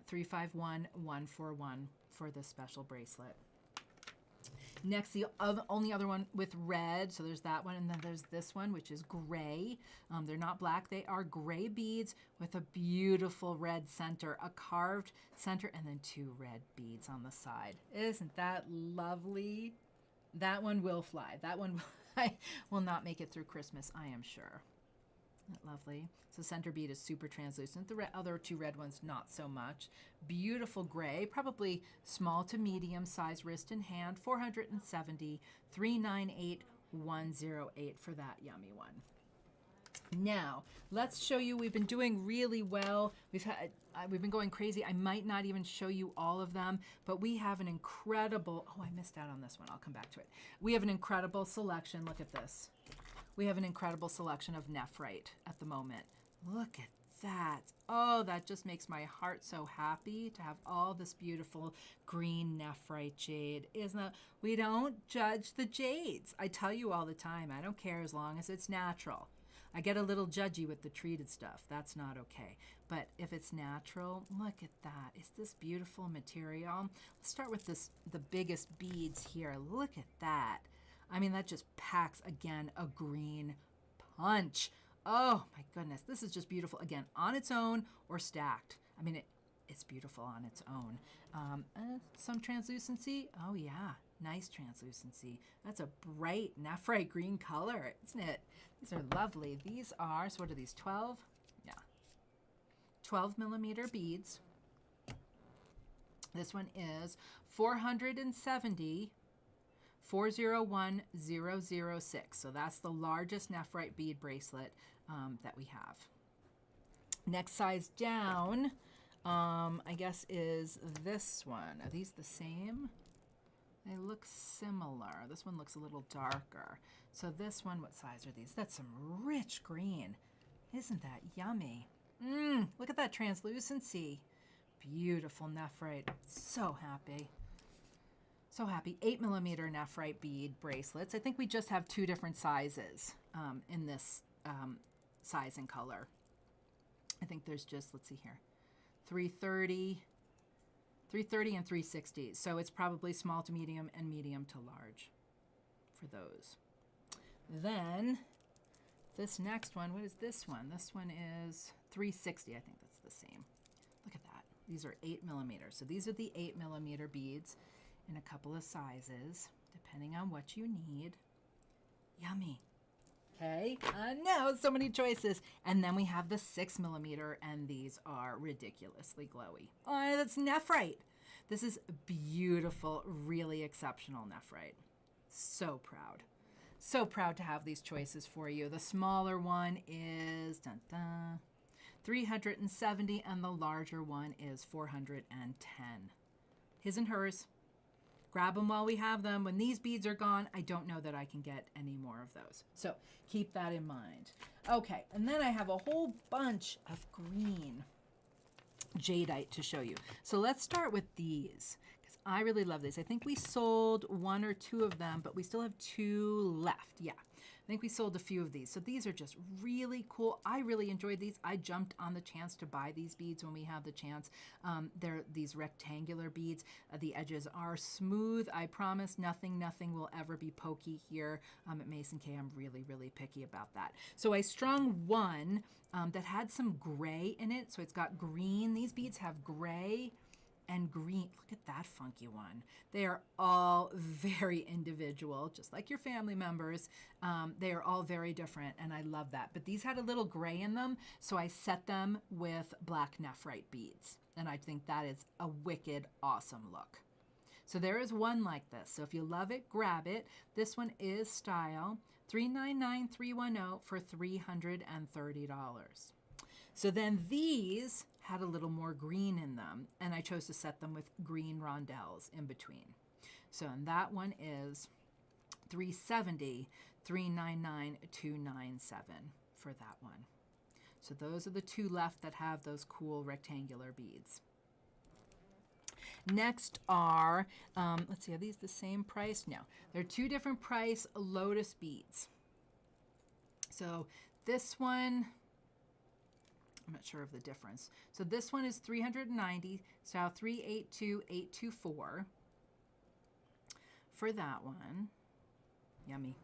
351141 for this special bracelet. Next, the only other one with red, so there's that one, and then there's this one, which is gray. They're not black, they are gray beads with a beautiful red center, a carved center, and then 2 red beads on the side. Isn't that lovely? That one will fly. That one will not make it through Christmas, I am sure. Isn't that lovely? So center bead is super translucent. The other 2 red ones, not so much. Beautiful gray, probably small to medium size wrist and hand, $470, $398,108 for that yummy one. Now, let's show you, we've been doing really well. We've been going crazy. I might not even show you all of them, but we have an incredible, oh, I missed out on this one. I'll come back to it. We have an incredible selection. Look at this. We have an incredible selection of Nephrite at the moment. Look at that. Oh, that just makes my heart so happy to have all this beautiful green Nephrite jade. Isn't that? We don't judge the jades. I tell you all the time, I don't care as long as it's natural. I get a little judgy with the treated stuff. That's not okay. But if it's natural, look at that. Is this beautiful material? Let's start with the biggest beads here. Look at that. I mean, that just packs, again, a green punch. Oh, my goodness. This is just beautiful. Again, on its own or stacked. I mean, it's beautiful on its own. Some translucency. Oh, yeah. Nice translucency. That's a bright Nephrite green color, isn't it? These are lovely. These are, so what are these, 12? Yeah. 12 millimeter beads. This one is $470, $401,006. So that's the largest Nephrite bead bracelet that we have. Next size down, I guess, is this one. Are these the same? They look similar. This one looks a little darker. So this one, what size are these? That's some rich green. Isn't that yummy? Look at that translucency. Beautiful Nephrite. So happy. So happy. 8 millimeter Nephrite bead bracelets. I think we just have 2 different sizes in this size and color. I think there's just, let's see here, 330 and 360. So it's probably small to medium and medium to large for those. Then this next one, what is this one? This one is 360. I think that's the same. Look at that. These are 8 millimeters. So these are the 8 millimeter beads in a couple of sizes, depending on what you need. Yummy. Okay, no, so many choices. And then we have the 6 millimeter, and these are ridiculously glowy. Oh, that's Nephrite. This is beautiful, really exceptional Nephrite. So proud. So proud to have these choices for you. The smaller one is dun, dun, 370, and the larger one is 410. His and hers. Grab them while we have them. When these beads are gone, I don't know that I can get any more of those. So keep that in mind. Okay, and then I have a whole bunch of green Jadeite to show you. So let's start with these, because I really love these. I think we sold 1 or 2 of them, but we still have 2 left. Yeah, I think we sold a few of these. So these are just really cool. I really enjoyed these. I jumped on the chance to buy these beads when we have the chance. They're these rectangular beads. The edges are smooth. I promise nothing will ever be pokey here. At Mason K, I'm really, really picky about that. So I strung one that had some gray in it. So it's got green. These beads have gray and green. Look at that funky one. They are all very individual, just like your family members. They are all very different, and I love that. But these had a little gray in them, so I set them with black Nephrite beads. And I think that is a wicked, awesome look. So there is one like this. So if you love it, grab it. This one is style, $399,310 for $330. So then these had a little more green in them, and I chose to set them with green rondelles in between. So and that one is $370, $399, $297 for that one. So those are the two left that have those cool rectangular beads. Next are, let's see, are these the same price? No, they're two different price lotus beads. So this one, I'm not sure of the difference. So this one is $390, style 382824 for that one. Yummy.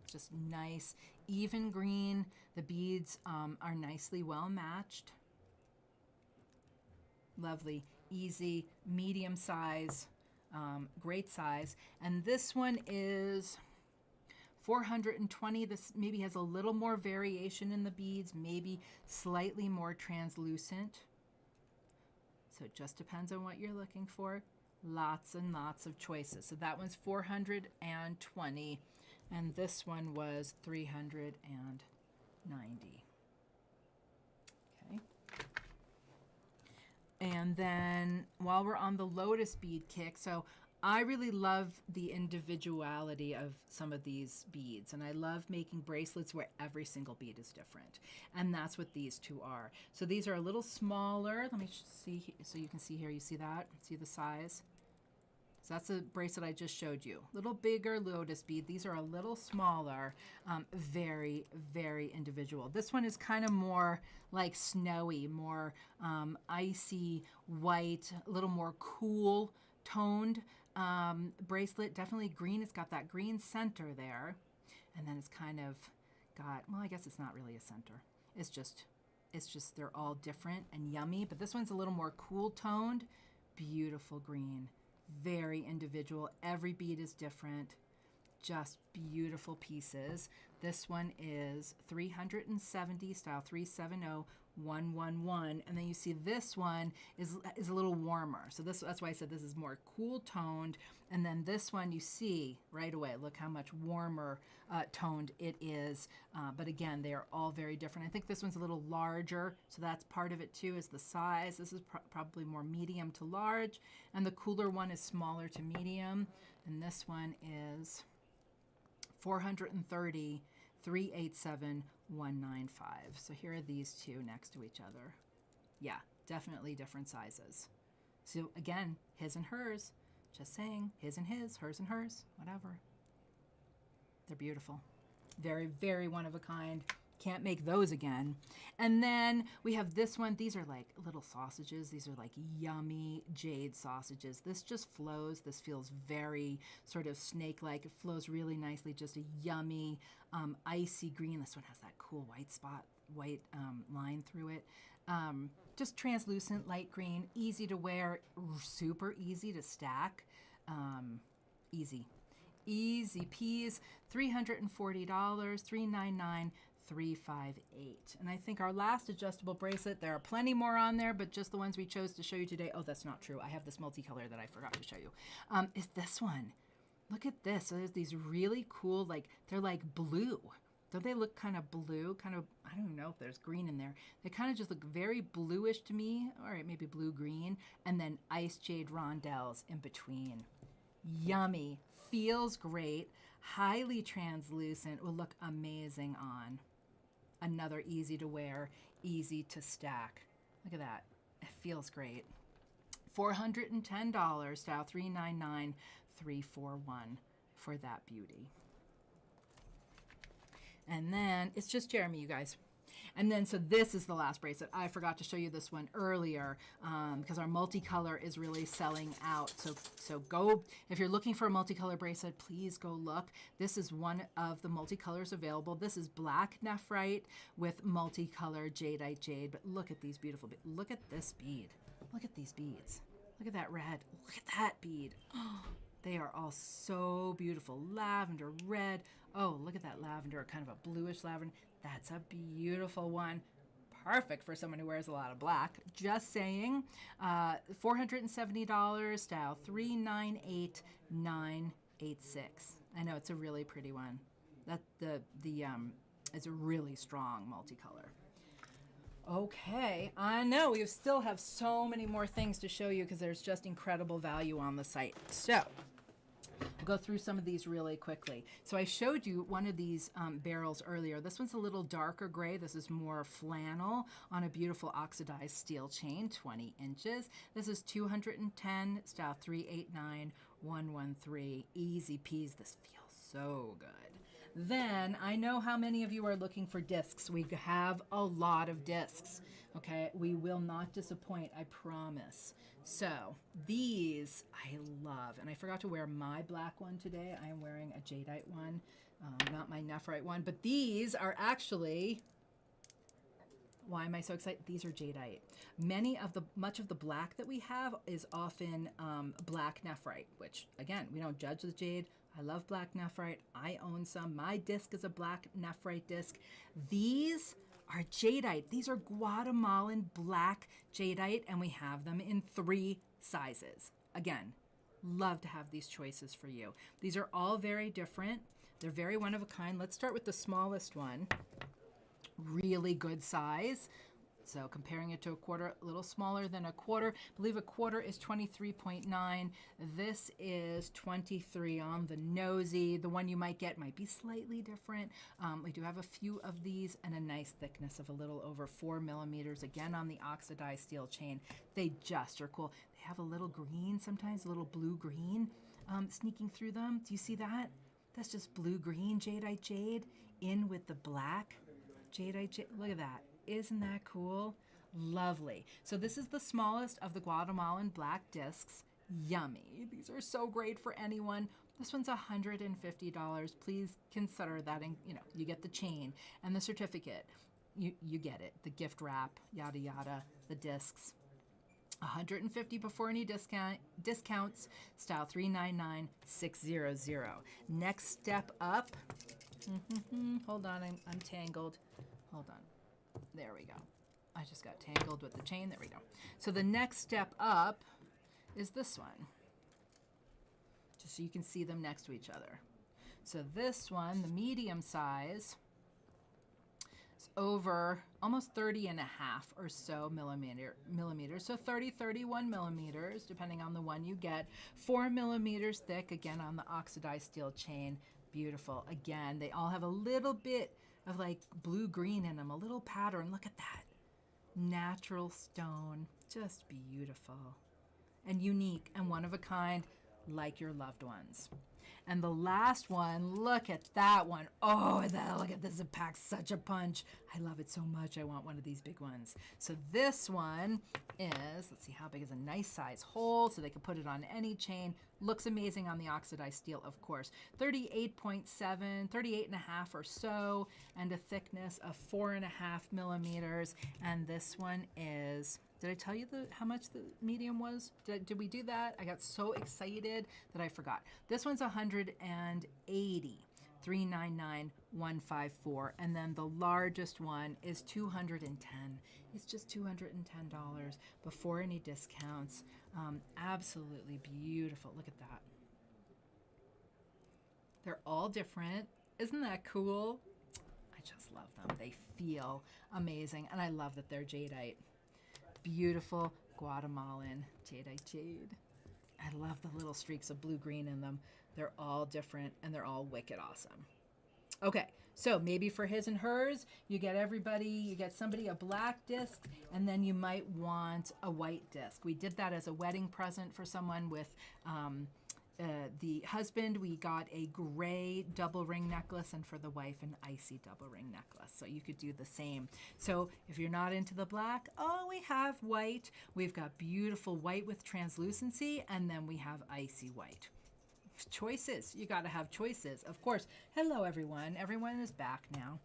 Just nice, even green. The beads are nicely well matched. Lovely, easy, medium size, great size. And this one is $420. This maybe has a little more variation in the beads, maybe slightly more translucent. So it just depends on what you're looking for. Lots and lots of choices. So that one's $420, and this one was $390. Okay. And then while we're on the lotus bead kick, so I really love the individuality of some of these beads, and I love making bracelets where every single bead is different, and that's what these two are. So these are a little smaller. Let me see, so you can see here, you see that? See the size? So that's a bracelet I just showed you. Little bigger lotus bead. These are a little smaller, very, very individual. This one is kind of more like snowy, more icy white, a little more cool toned bracelet. Definitely green. It's got that green center there. And then it's kind of got, well, I guess it's not really a center. It's just they're all different and yummy. But this one's a little more cool toned. Beautiful green. Very individual. Every bead is different. Just beautiful pieces. This one is $370, style 370111, and then you see this one is a little warmer. So that's why I said this is more cool toned. And then this one you see right away. Look how much warmer toned it is. But again, they are all very different. I think this one's a little larger, so that's part of it too, is the size. This is probably more medium to large, and the cooler one is smaller to medium. And this one is $430, $387, $195. So here are these two next to each other. Yeah, definitely different sizes. So again, his and hers. Just saying, his and his, hers and hers, whatever. They're beautiful. Very, very one of a kind. Can't make those again. And then we have this one. These are like little sausages. These are like yummy Jade sausages. This just flows. This feels very sort of snake-like. It flows really nicely. Just a yummy, icy green. This one has that cool white spot, white line through it. Just translucent, light green, easy to wear, super easy to stack. Easy peas, $340, $399, $358. And I think our last adjustable bracelet, there are plenty more on there, but just the ones we chose to show you today. Oh, that's not true. I have this multicolor that I forgot to show you. Is this one. Look at this. So there's these really cool, like, they're like blue. Don't they look kind of blue? Kind of, I don't know if there's green in there. They kind of just look very bluish to me. All right, maybe blue-green. And then ice jade rondelles in between. Yummy. Feels great. Highly translucent. Will look amazing on. Another easy to wear, easy to stack. Look at that. It feels great. $410, style 399, 341 for that beauty. And then it's just Jeremy, you guys. And then, so this is the last bracelet. I forgot to show you this one earlier because our multicolor is really selling out. So go, if you're looking for a multicolor bracelet, please go look. This is one of the multicolors available. This is black nephrite with multicolor jadeite jade. But look at these beautiful beads. Look at this bead. Look at these beads. Look at that red. Look at that bead. Oh, they are all so beautiful. Lavender, red. Oh, look at that lavender, kind of a bluish lavender. That's a beautiful one. Perfect for someone who wears a lot of black. Just saying. $470, style 398986. I know it's a really pretty one. That it's a really strong multicolor. Okay, I know we still have so many more things to show you because there's just incredible value on the site. So we'll go through some of these really quickly. So I showed you one of these barrels earlier. This one's a little darker gray. This is more flannel on a beautiful oxidized steel chain, 20 inches. This is 210, style 389113. Easy peas. This feels so good. Then I know how many of you are looking for discs. We have a lot of discs. Okay, we will not disappoint, I promise. So these I love, and I forgot to wear my black one today. I am wearing a Jadeite one, not my Nephrite one, but these are actually, why am I so excited? These are Jadeite. Much of the black that we have is often black Nephrite, which again, we don't judge the jade. I love black Nephrite. I own some. My disc is a black Nephrite disc. These are Jadeite. These are Guatemalan black Jadeite, and we have them in 3 sizes. Again, love to have these choices for you. These are all very different. They're very one of a kind. Let's start with the smallest one. Really good size. So comparing it to a quarter, a little smaller than a quarter. I believe a quarter is 23.9. This is 23 on the nosy. The one you might get might be slightly different. We do have a few of these and a nice thickness of a little over 4 millimeters. Again, on the oxidized steel chain. They just are cool. They have a little green, sometimes a little blue-green sneaking through them. Do you see that? That's just blue-green Jadeite jade in with the black Jadeite jade. Look at that. Isn't that cool? Lovely. So this is the smallest of the Guatemalan black discs. Yummy. These are so great for anyone. This one's $150. Please consider that, you get the chain and the certificate. You get it. The gift wrap, yada yada, the discs. $150 before any discounts. Style 399600. Next step up. Hold on, I'm tangled. Hold on. There we go. I just got tangled with the chain. There we go. So the next step up is this one. Just so you can see them next to each other. So this one, the medium size, is over almost 30 and a half or so millimeters. So 30, 31 millimeters, depending on the one you get. 4 millimeters thick, again on the oxidized steel chain. Beautiful. Again, they all have a little bit of like blue-green in them, a little pattern. Look at that. Natural stone. Just beautiful. And unique and one of a kind, like your loved ones. And the last one, look at that one. Oh, look at this. It packs such a punch. I love it so much. I want one of these big ones. So this one is, let's see how big is a nice size hole so they can put it on any chain. Looks amazing on the oxidized steel, of course. 38.7, 38 and a half or so, and a thickness of 4.5 millimeters. And this one is, did I tell you how much the medium was? Did we do that? I got so excited that I forgot. This one's 180, 399,154, and then the largest one is 210. It's just $210 before any discounts. Absolutely beautiful. Look at that. They're all different. Isn't that cool? I just love them. They feel amazing, and I love that they're Jadeite. Beautiful Guatemalan Jadeite jade. I love the little streaks of blue-green in them. They're all different and they're all wicked awesome. Okay, so maybe for his and hers, you get somebody a black disc, and then you might want a white disc. We did that as a wedding present for someone with the husband. We got a gray double ring necklace, and for the wife, an icy double ring necklace. So you could do the same. So if you're not into the black, we have white. We've got beautiful white with translucency, and then we have icy white. Choices. You got to have choices. Of course. Hello, everyone. Everyone is back now.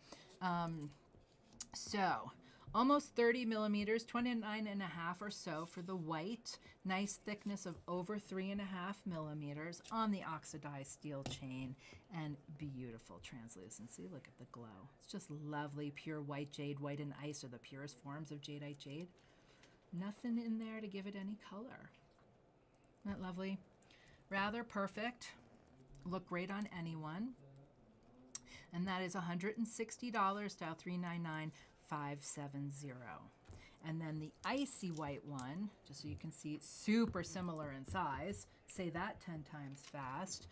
So almost 30 millimeters, 29 and a half or so for the white. Nice thickness of over 3.5 millimeters on the oxidized steel chain, and beautiful translucency. Look at the glow. It's just lovely. Pure white jade. White and ice are the purest forms of jadeite jade. Nothing in there to give it any color. Isn't that lovely? Rather perfect. Look great on anyone. And that is $160, style 399. 570. And then the icy white one, just so you can see, super similar in size. Say that 10 times fast.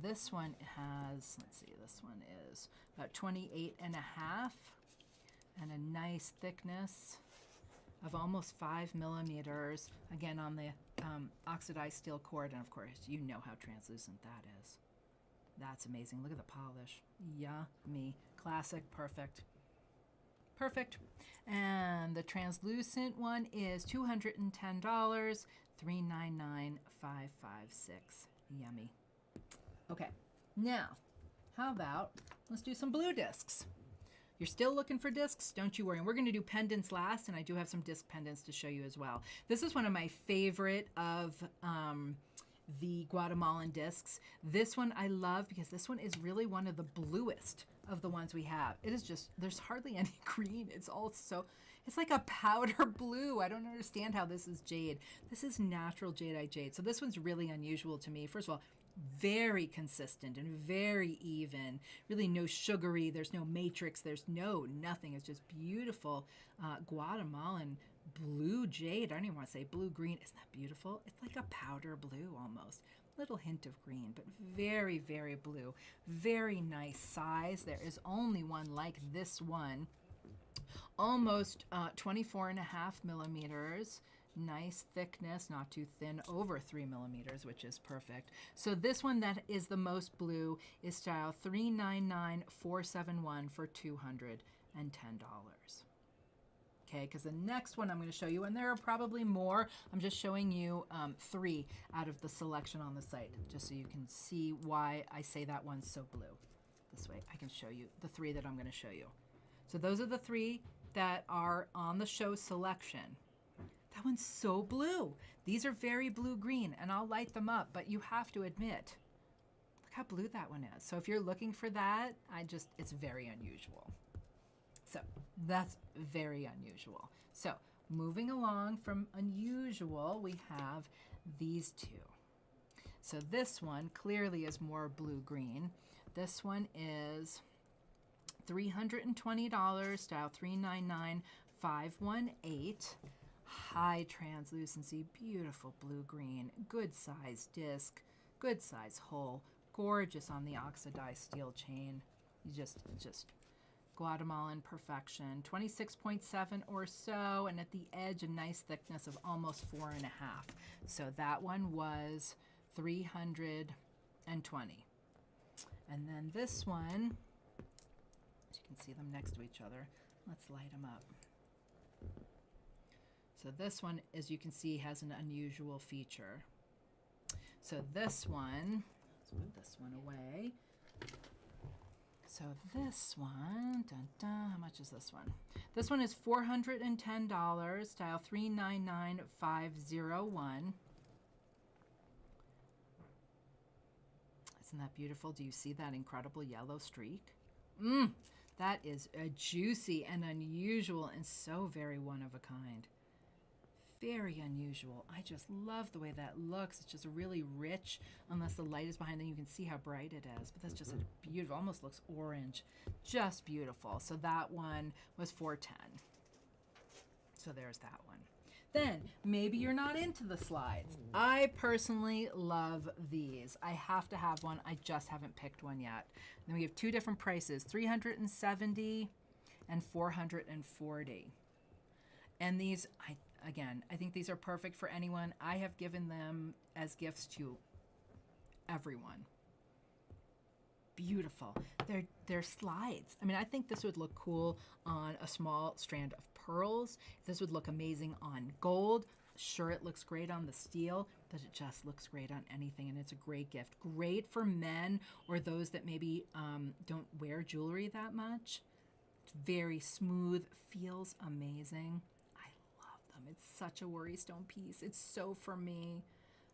This one has, let's see, this one is about 28 and a half and a nice thickness of almost 5 millimeters. Again, on the oxidized steel cord, and of course, you know how translucent that is. That's amazing. Look at the polish. Yummy. Classic. Perfect. Perfect. And the translucent one is $210, $399,556. Yummy. Okay. Now, how about let's do some blue discs. You're still looking for discs? Don't you worry. And we're going to do pendants last, and I do have some disc pendants to show you as well. This is one of my favorite of the Guatemalan discs. This one I love because this one is really one of the bluest of the ones we have. It is just, there's hardly any green. It's all so, it's like a powder blue. I don't understand how this is jade. This is natural jadeite jade. So this one's really unusual to me. First of all, very consistent and very even. Really no sugary, there's no matrix, there's nothing. It's just beautiful Guatemalan blue jade. I don't even want to say blue-green. Isn't that beautiful? It's like a powder blue almost. Little hint of green, but very, very blue. Very nice size. There is only one like this one. Almost 24 and a half millimeters. Nice thickness, not too thin, over 3 millimeters, which is perfect. So this one that is the most blue is style 399471 for $210. Okay, because the next one I'm going to show you, and there are probably more, I'm just showing you 3 out of the selection on the site, just so you can see why I say that one's so blue. This way I can show you the 3 that I'm going to show you. So those are the 3 that are on the show selection. That one's so blue. These are very blue-green, and I'll light them up, but you have to admit, look how blue that one is. So if you're looking for that, it's very unusual. So that's very unusual. So moving along from unusual, we have these 2. So this one clearly is more blue-green. This one is $320, style 399518. High translucency, beautiful blue-green, good size disc, good size hole, gorgeous on the oxidized steel chain. You just Guatemalan perfection. 26.7 or so, and at the edge a nice thickness of almost 4.5. So that one was $320. And then this one, you can see them next to each other. Let's light them up. So this one, as you can see, has an unusual feature. So this one, let's put this one away. So this one, dun, dun, how much is this one? This one is $410, style 399501. Isn't that beautiful? Do you see that incredible yellow streak? That is a juicy and unusual and so very one of a kind. Very unusual. I just love the way that looks. It's just really rich, unless the light is behind, then you can see how bright it is. But that's just a beautiful, almost looks orange. Just beautiful. So that one was $410. So there's that one. Then maybe you're not into the slides. I personally love these. I have to have one. I just haven't picked one yet. Then we have 2 different prices, $370 and $440. And these, Again, I think these are perfect for anyone. I have given them as gifts to everyone. Beautiful. They're slides. I mean, I think this would look cool on a small strand of pearls. This would look amazing on gold. Sure, it looks great on the steel, but it just looks great on anything, and it's a great gift. Great for men or those that maybe don't wear jewelry that much. It's very smooth, feels amazing. It's such a worry stone piece. It's so for me.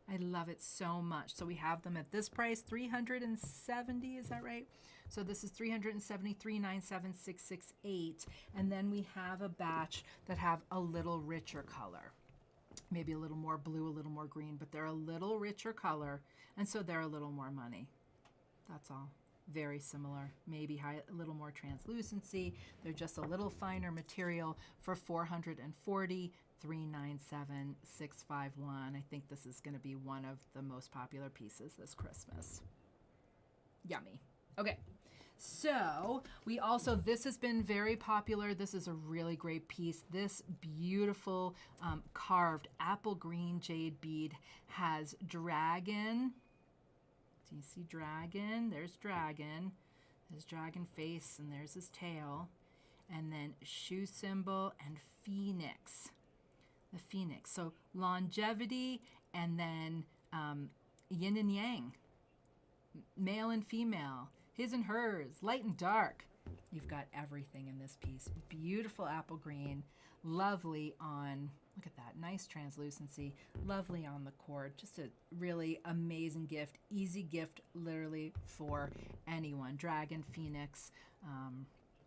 I love it so much. So we have them at this price, $370, is that right? So this is $373.97668. And then we have a batch that have a little richer color. Maybe a little more blue, a little more green, but they're a little richer color, and so they're a little more money. That's all. very similar, maybe a little more translucency. They're just a little finer material for $440, $397, $651. I think this is going to be one of the most popular pieces this Christmas. Yummy. Okay. So we also, this has been very popular. This is a really great piece. This beautiful carved apple green jade bead has dragon. Do you see dragon? There's dragon. There's dragon face and there's his tail. And then shoe symbol and phoenix. The phoenix. So longevity and then yin and yang. Male and female. His and hers, light and dark. You've got everything in this piece. Beautiful apple green, lovely on, look at that, nice translucency, lovely on the cord. Just a really amazing gift, easy gift literally for anyone. Dragon, phoenix,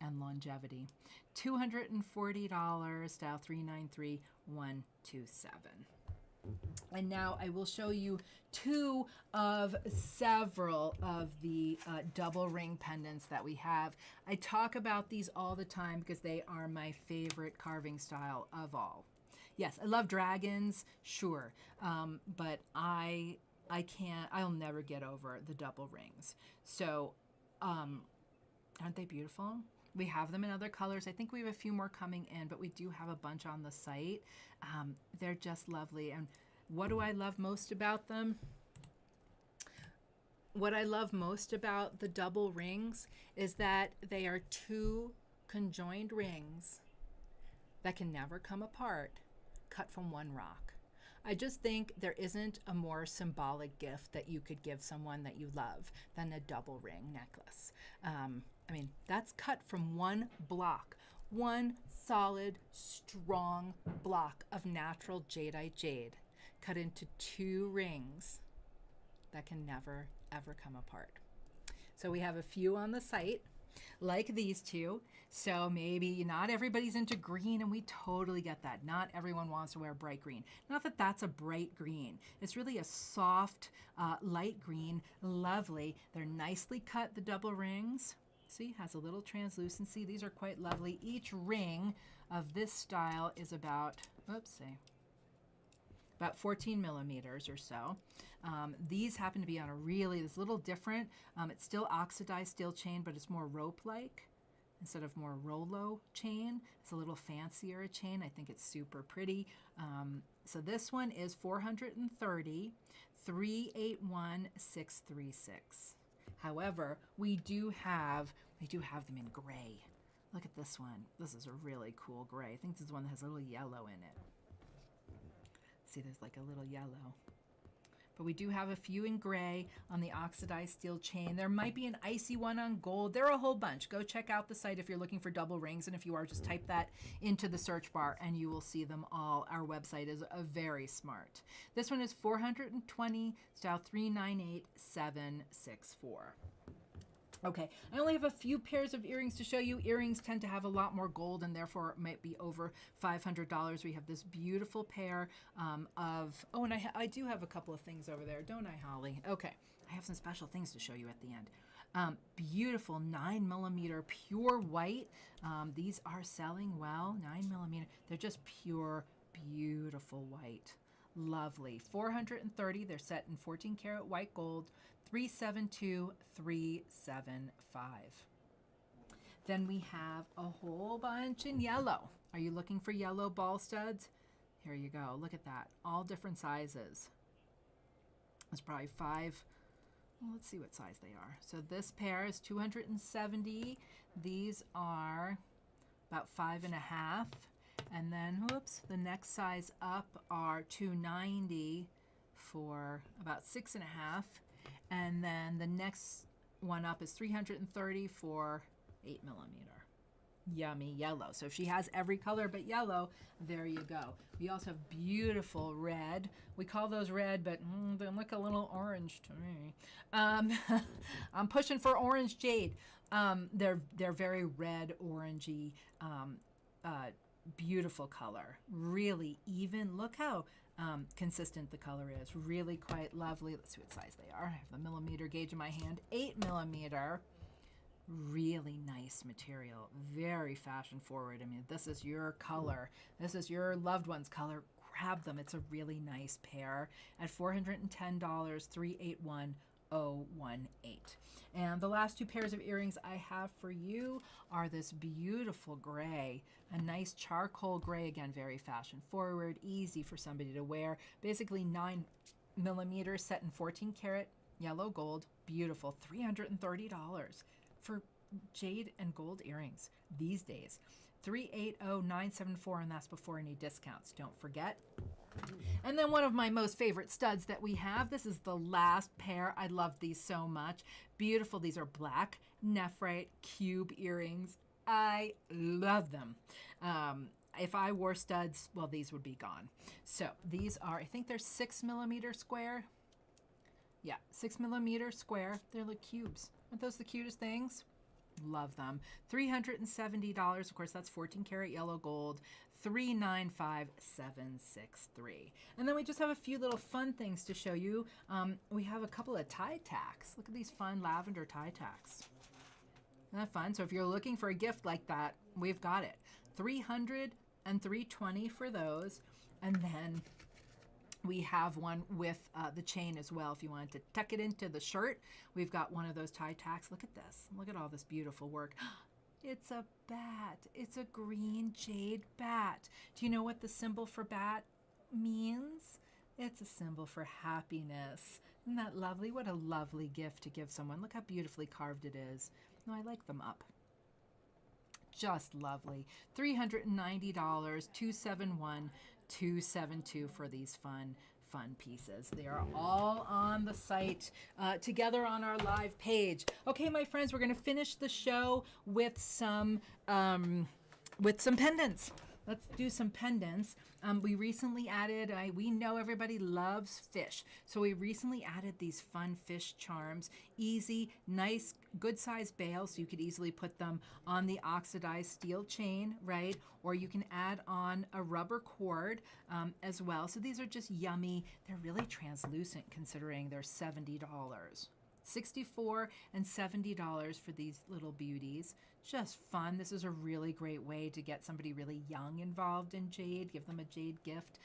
and longevity. $240, style 393127. And now I will show you two of several of the double ring pendants that we have. I talk about these all the time because they are my favorite carving style of all. Yes, I love dragons, sure, but I'll never get over the double rings. So, aren't they beautiful? We have them in other colors. I think we have a few more coming in, but we do have a bunch on the site. They're just lovely. And what do I love most about them? What I love most about the double rings is that they are two conjoined rings that can never come apart, cut from one rock. I just think there isn't a more symbolic gift that you could give someone that you love than a double ring necklace. I mean, that's cut from one block, one solid, strong block of natural jadeite jade, cut into two rings that can never, ever come apart. So we have a few on the site, like these two. So maybe not everybody's into green, and we totally get that. Not everyone wants to wear bright green. Not that that's a bright green. It's really a soft, light green, lovely. They're nicely cut, the double rings. See, has a little translucency. These are quite lovely. Each ring of this style is about, about 14 millimeters or so. These happen to be on this little different. It's still oxidized steel chain, but it's more rope-like instead of more Rollo chain. It's a little fancier a chain. I think it's super pretty. So this one is 430, 381,636. However, we do have them in gray. Look at this one. This is a really cool gray. I think this is one that has a little yellow in it. See, there's like a little yellow. But we do have a few in gray on the oxidized steel chain. There might be an icy one on gold. There are a whole bunch. Go check out the site if you're looking for double rings. And if you are, just type that into the search bar and you will see them all. Our website is very smart. This one is 420, style 398764. Okay, I only have a few pairs of earrings to show you. Earrings tend to have a lot more gold and therefore it might be over $500. We have this beautiful pair and I do have a couple of things over there, don't I, Holly? Okay, I have some special things to show you at the end. Beautiful 9mm pure white. These are selling well, 9mm. They're just pure, beautiful white. Lovely. 430. They're set in 14 karat white gold. 372,375. Then we have a whole bunch in yellow. Are you looking for yellow ball studs? Here you go. Look at that. All different sizes. It's probably 5. Well, let's see what size they are. So this pair is 270. These are about 5.5. And then, the next size up are 290 for about 6.5. And then the next one up is 330 for 8mm. Yummy yellow. So if she has every color but yellow, there you go. We also have beautiful red. We call those red, but they look a little orange to me. I'm pushing for orange jade. They're very red, orangey, beautiful color. Really even. Look how consistent the color is. Really quite lovely. Let's see what size they are. I have the millimeter gauge in my hand. 8 millimeter. Really nice material. Very fashion forward. I mean, this is your color. This is your loved one's color. Grab them. It's a really nice pair at $410, 381018. And the last 2 pairs of earrings I have for you are this beautiful gray, a nice charcoal gray, again, very fashion forward, easy for somebody to wear. Basically 9 millimeters set in 14 karat yellow gold, beautiful, $330 for jade and gold earrings these days. 380974, and that's before any discounts, don't forget. And then one of my most favorite studs that we have, this is the last pair. I love these so much. Beautiful. These are black nephrite cube earrings. I love them. If I wore studs, well, these would be gone. So these are, I think they're 6 millimeter square. Yeah, 6 millimeter square. They're like cubes. Aren't those the cutest things? Love them. $370. Of course, that's 14 karat yellow gold. 395763. And then we just have a few little fun things to show you. We have a couple of tie tacks. Look at these fun lavender tie tacks. Isn't that fun? So if you're looking for a gift like that, we've got it. $300 and $320 for those. And then we have one with the chain as well. If you wanted to tuck it into the shirt, we've got one of those tie tacks. Look at this. Look at all this beautiful work. It's a bat. It's a green jade bat. Do you know what the symbol for bat means? It's a symbol for happiness. Isn't that lovely? What a lovely gift to give someone. Look how beautifully carved it is. No, I like them up. Just lovely. $390, $271-272 for these fun pieces. They are all on the site together on our live page. Okay, my friends, we're going to finish the show with some pendants. Let's do some pendants. We recently added, we know everybody loves fish, so we recently added these fun fish charms. Easy, nice, good size bail, so you could easily put them on the oxidized steel chain, right? Or you can add on a rubber cord as well. So these are just yummy. They're really translucent considering they're $70. $64 and $70 for these little beauties. Just fun. This is a really great way to get somebody really young involved in jade, give them a jade gift.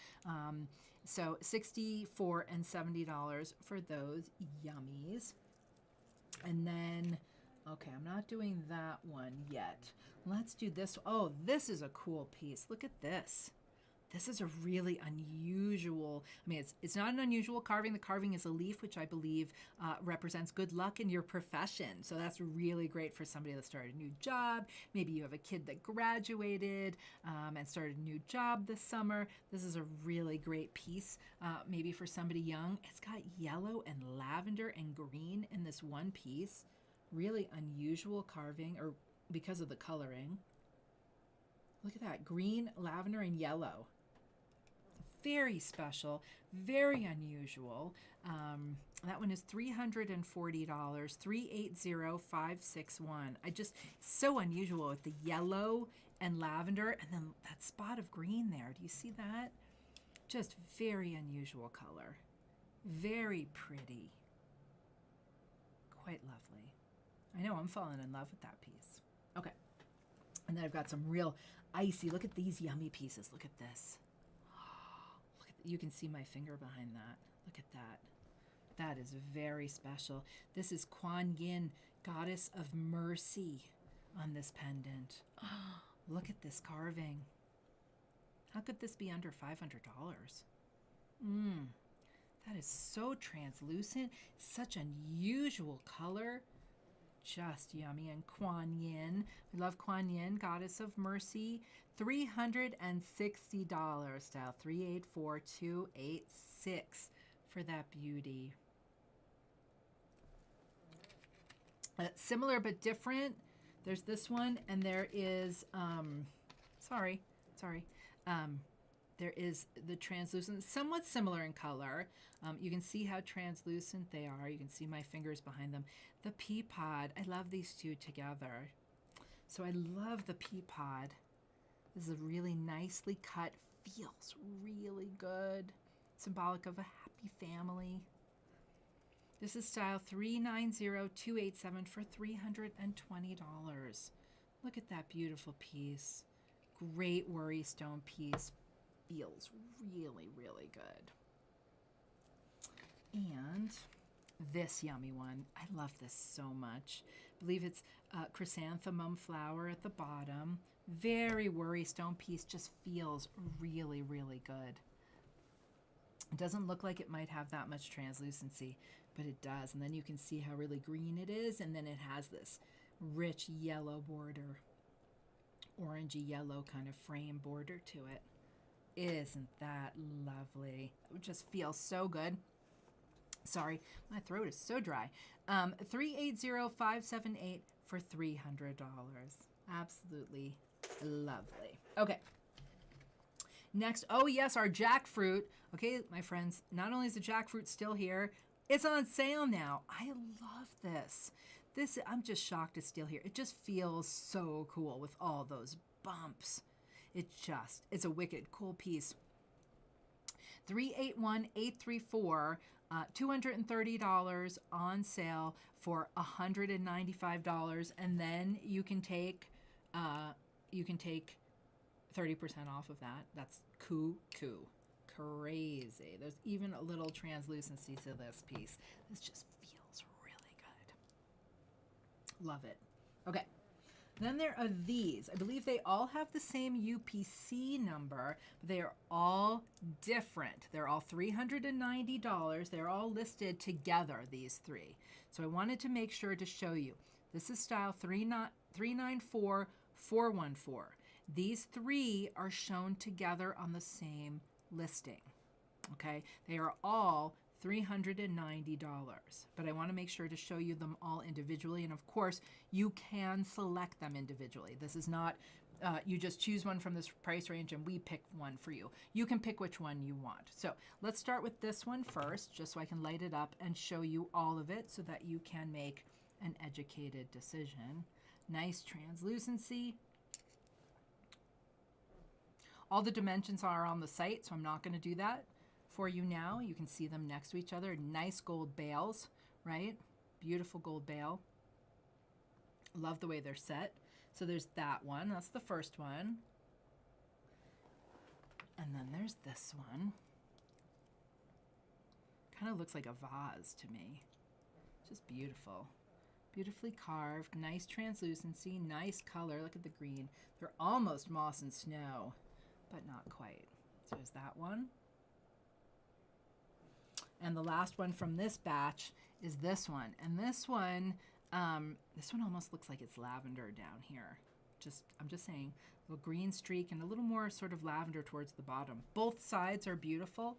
So $64 and $70 for those yummies. And then, okay, I'm not doing that one yet. Let's do this. Oh, this is a cool piece. Look at this. This is a really unusual, I mean, it's not an unusual carving. The carving is a leaf, which I believe represents good luck in your profession. So that's really great for somebody that started a new job. Maybe you have a kid that graduated and started a new job this summer. This is a really great piece, maybe for somebody young. It's got yellow and lavender and green in this one piece. Really unusual carving, or because of the coloring. Look at that, green, lavender, and yellow. Very special, very unusual. That one is $340, 380561. So unusual with the yellow and lavender, and then that spot of green there. Do you see that? Just very unusual color. Very pretty. Quite lovely. I know, I'm falling in love with that piece. Okay. And then I've got some real icy, look at these yummy pieces. Look at this. You can see my finger behind that. Look at that. That is very special. This is Kuan Yin, Goddess of Mercy, on this pendant. Oh, look at this carving. How could this be under $500? That is so translucent, such unusual color. Just yummy. And Kuan Yin, we love Kuan Yin, Goddess of Mercy, $360, style 384286 for that beauty. Similar but different. There's this one, and there is there is the translucent, somewhat similar in color. You can see how translucent they are. You can see my fingers behind them. The pea pod, I love these two together. So I love the pea pod. This is a really nicely cut, feels really good. symbolic of a happy family. This is style 390287 for $320. Look at that beautiful piece. Great worry stone piece. Feels really, really good. And this yummy one. I love this so much. I believe it's chrysanthemum flower at the bottom. Very worry stone piece. Just feels really, really good. It doesn't look like it might have that much translucency, but it does. And then you can see how really green it is. And then it has this rich yellow border, orangey yellow kind of frame border to it. Isn't that lovely? It just feels so good. Sorry, my throat is so dry. 380578 for $300. Absolutely lovely. Okay. Next, oh yes, our jackfruit. Okay, my friends, not only is the jackfruit still here, it's on sale now. I love this. I'm just shocked it's still here. It just feels so cool with all those bumps. It's a wicked cool piece. 381834, $230 on sale for $195, and then you can take 30% off of that. That's crazy. There's even a little translucency to this piece. This just feels really good. Love it. Okay. Then there are these. I believe they all have the same UPC number, but they are all different. They're all $390. They're all listed together, these three. So I wanted to make sure to show you. This is style 394414. These three are shown together on the same listing. Okay? They are all $390, but I want to make sure to show you them all individually, and of course you can select them individually. This is not you just choose one from this price range and we pick one for you. You can pick which one you want. So let's start with this one first, just so I can light it up and show you all of it so that you can make an educated decision. Nice translucency. All the dimensions are on the site, so I'm not going to do that for you now. You can see them next to each other. Nice gold bales, right? Beautiful gold bale. Love the way they're set. So there's that one. That's the first one. And then there's this one. Kind of looks like a vase to me. Just beautiful. Beautifully carved. Nice translucency. Nice color. Look at the green. They're almost moss and snow, but not quite. So there's that one. And the last one from this batch is this one. And this one almost looks like it's lavender down here. I'm just saying, a little green streak and a little more sort of lavender towards the bottom. Both sides are beautiful.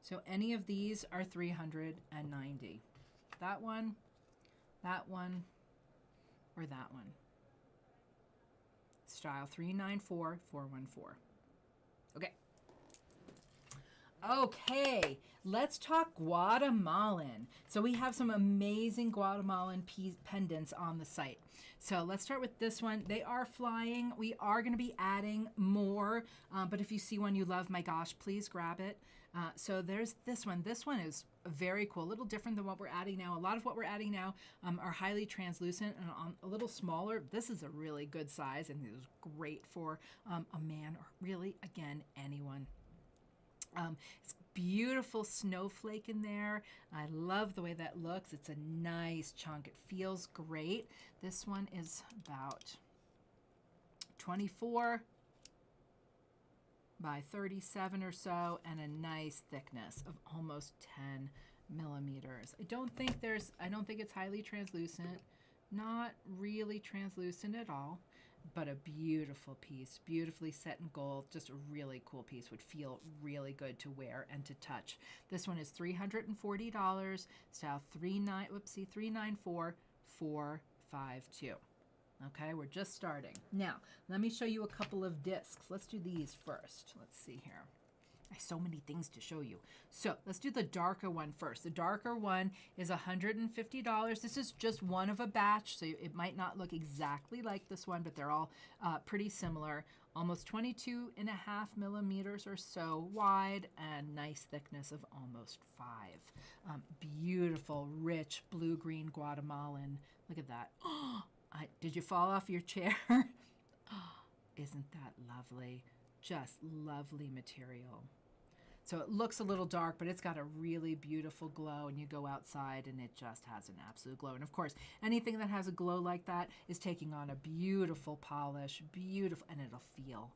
So any of these are $390. That one, or that one. Style 394414. Okay. Okay, let's talk Guatemalan. So we have some amazing Guatemalan pendants on the site. So let's start with this one. They are flying. We are going to be adding more, but if you see one you love, my gosh, please grab it. So there's this one. This one is very cool, a little different than what we're adding now. A lot of what we're adding now are highly translucent and a little smaller. This is a really good size and it was great for a man or really, again, anyone. It's beautiful snowflake in there. I love the way that looks. It's a nice chunk. It feels great. This one is about 24 by 37 or so, and a nice thickness of almost 10 millimeters. I don't think it's highly translucent. Not really translucent at all. But a beautiful piece, beautifully set in gold, just a really cool piece, would feel really good to wear and to touch. This one is $340, style 394452. Okay, we're just starting. Now, let me show you a couple of discs. Let's do these first. Let's see here. I have so many things to show you. So let's do the darker one first. The darker one is $150. This is just one of a batch, so it might not look exactly like this one, but they're all pretty similar. Almost 22.5 millimeters or so wide, and nice thickness of almost 5. Beautiful, rich blue-green Guatemalan. Look at that. Did you fall off your chair? Isn't that lovely? Just lovely material. So it looks a little dark, but it's got a really beautiful glow, and you go outside and it just has an absolute glow. And of course, anything that has a glow like that is taking on a beautiful polish, beautiful, and it'll feel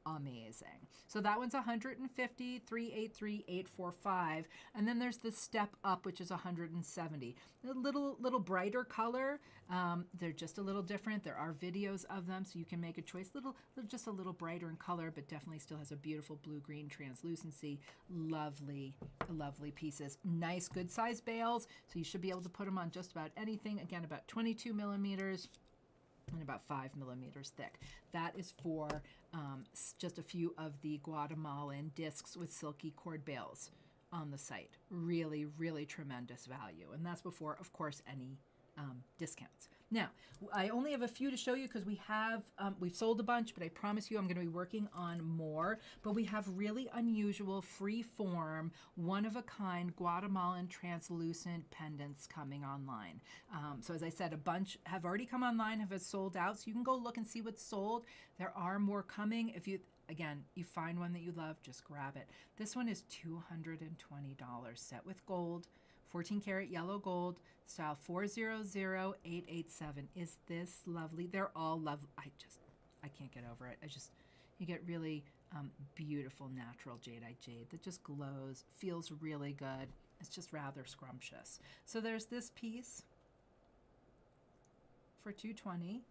amazing. So that one's 150, 383, 845, and then there's the step up, which is 170. A little brighter color. They're just a little different. There are videos of them, so you can make a choice. Just a little brighter in color, but definitely still has a beautiful blue-green translucency. Lovely, lovely pieces. Nice, good size bales, so you should be able to put them on just about anything. Again, about 22 millimeters. And about 5 millimeters thick. That is for just a few of the Guatemalan discs with silky cord bales on the site. Really, really tremendous value. And that's before, of course, any discounts. Now, I only have a few to show you because we've sold a bunch, but I promise you I'm going to be working on more. But we have really unusual, free-form, one-of-a-kind Guatemalan translucent pendants coming online. So as I said, a bunch have already come online, have sold out, so you can go look and see what's sold. There are more coming. If you find one that you love, just grab it. This one is $220, set with gold. 14 karat yellow gold, style 400887. Is this lovely? They're all lovely. I can't get over it. You get really beautiful natural jadeite jade that just glows, feels really good. It's just rather scrumptious. So there's this piece for $220.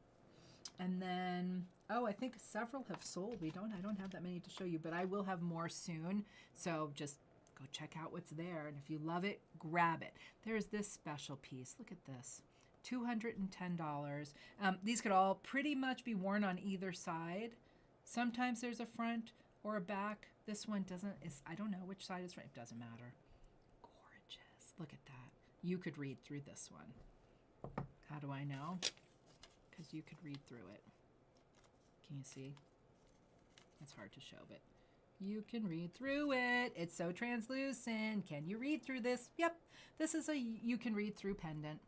And then, I think several have sold. I don't have that many to show you, but I will have more soon. So just go check out what's there, and if you love it, grab it. There's this special piece. Look at this, $210. These could all pretty much be worn on either side. Sometimes there's a front or a back. This one doesn't. I don't know which side is front. It doesn't matter. Gorgeous. Look at that. You could read through this one. How do I know? Because you could read through it. Can you see? It's hard to show, but you can read through it. It's so translucent. Can you read through this? Yep. This is a you can read through pendant.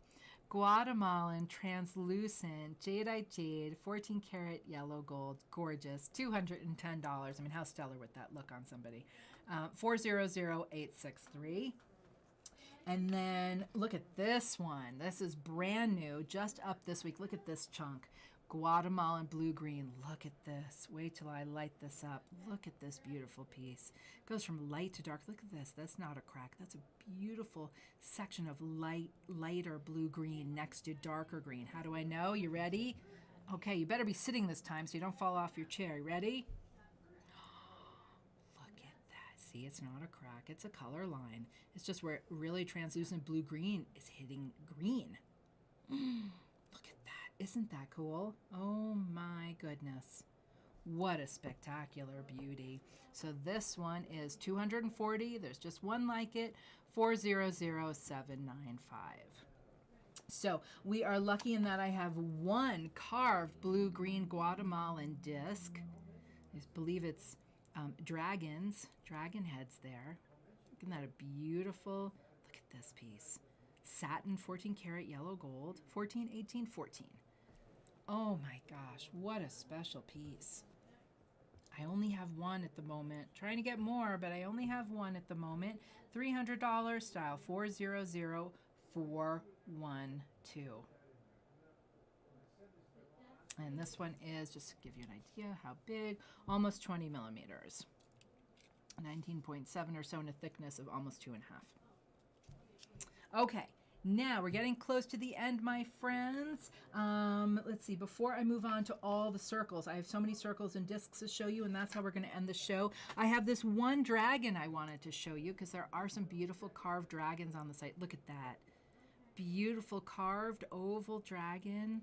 Guatemalan translucent jadeite jade, 14 karat yellow gold. Gorgeous. $210. I mean, how stellar would that look on somebody? 400863. And then look at this one. This is brand new, just up this week. Look at this chunk. Guatemalan blue-green. Look at this. Wait till I light this up. Look at this beautiful piece. It goes from light to dark. Look at this. That's not a crack. That's a beautiful section of lighter blue-green next to darker green. How do I know? You ready? Okay, you better be sitting this time so you don't fall off your chair. You ready? Look at that. See, it's not a crack. It's a color line. It's just where really translucent blue-green is hitting green. Look at that. Isn't that cool? Oh my goodness. What a spectacular beauty. So this one is $240. There's just one like it, 400795. So we are lucky in that I have one carved blue-green Guatemalan disc. I believe it's dragon heads there. Isn't that a beautiful, look at this piece. Satin 14 karat yellow gold, 14, 18, 14. Oh my gosh, what a special piece. I only have one at the moment. Trying to get more, but I only have one at the moment. $300, style 400412. And this one is, just to give you an idea how big, almost 20 millimeters. 19.7 or so in a thickness of almost 2.5. Okay. Now, we're getting close to the end, my friends. Let's see, before I move on to all the circles, I have so many circles and discs to show you, and that's how we're going to end the show. I have this one dragon I wanted to show you because there are some beautiful carved dragons on the site. Look at that. Beautiful carved oval dragon.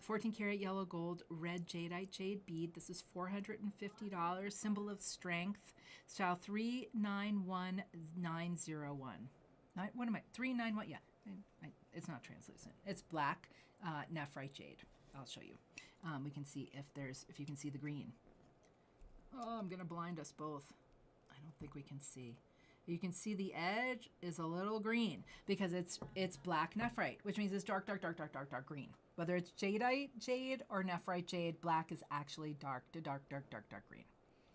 14 karat yellow gold, red jadeite jade bead. This is $450. Symbol of strength. Style 391901. What am I? 391. Yeah, it's not translucent. It's black nephrite jade. I'll show you. We can see if you can see the green. Oh, I'm gonna blind us both. I don't think we can see. You can see the edge is a little green because it's black nephrite, which means it's dark green. Whether it's jadeite jade or nephrite jade, black is actually dark green.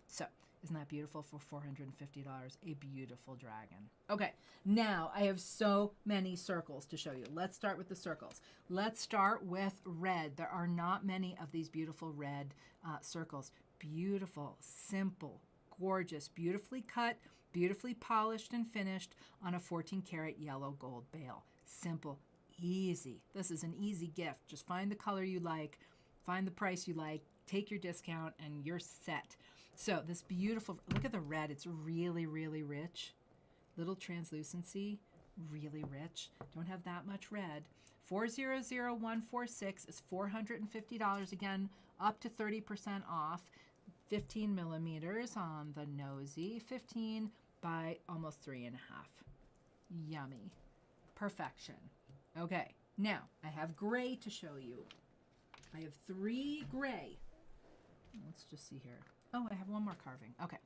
So, isn't that beautiful for $450? A beautiful dragon. Okay, now I have so many circles to show you. Let's start with the circles. Let's start with red. There are not many of these beautiful red circles. Beautiful, simple, gorgeous, beautifully cut, beautifully polished and finished on a 14 karat yellow gold bail. Simple, easy. This is an easy gift. Just find the color you like, find the price you like, take your discount, and you're set. So this beautiful, look at the red. It's really, really rich. Little translucency, really rich. Don't have that much red. 400146 is $450. Again, up to 30% off. 15 millimeters on the nosy. 15 by almost 3.5. Yummy. Perfection. Okay, now I have gray to show you. I have 3 gray. Let's just see here. Oh, I have one more carving. Okay,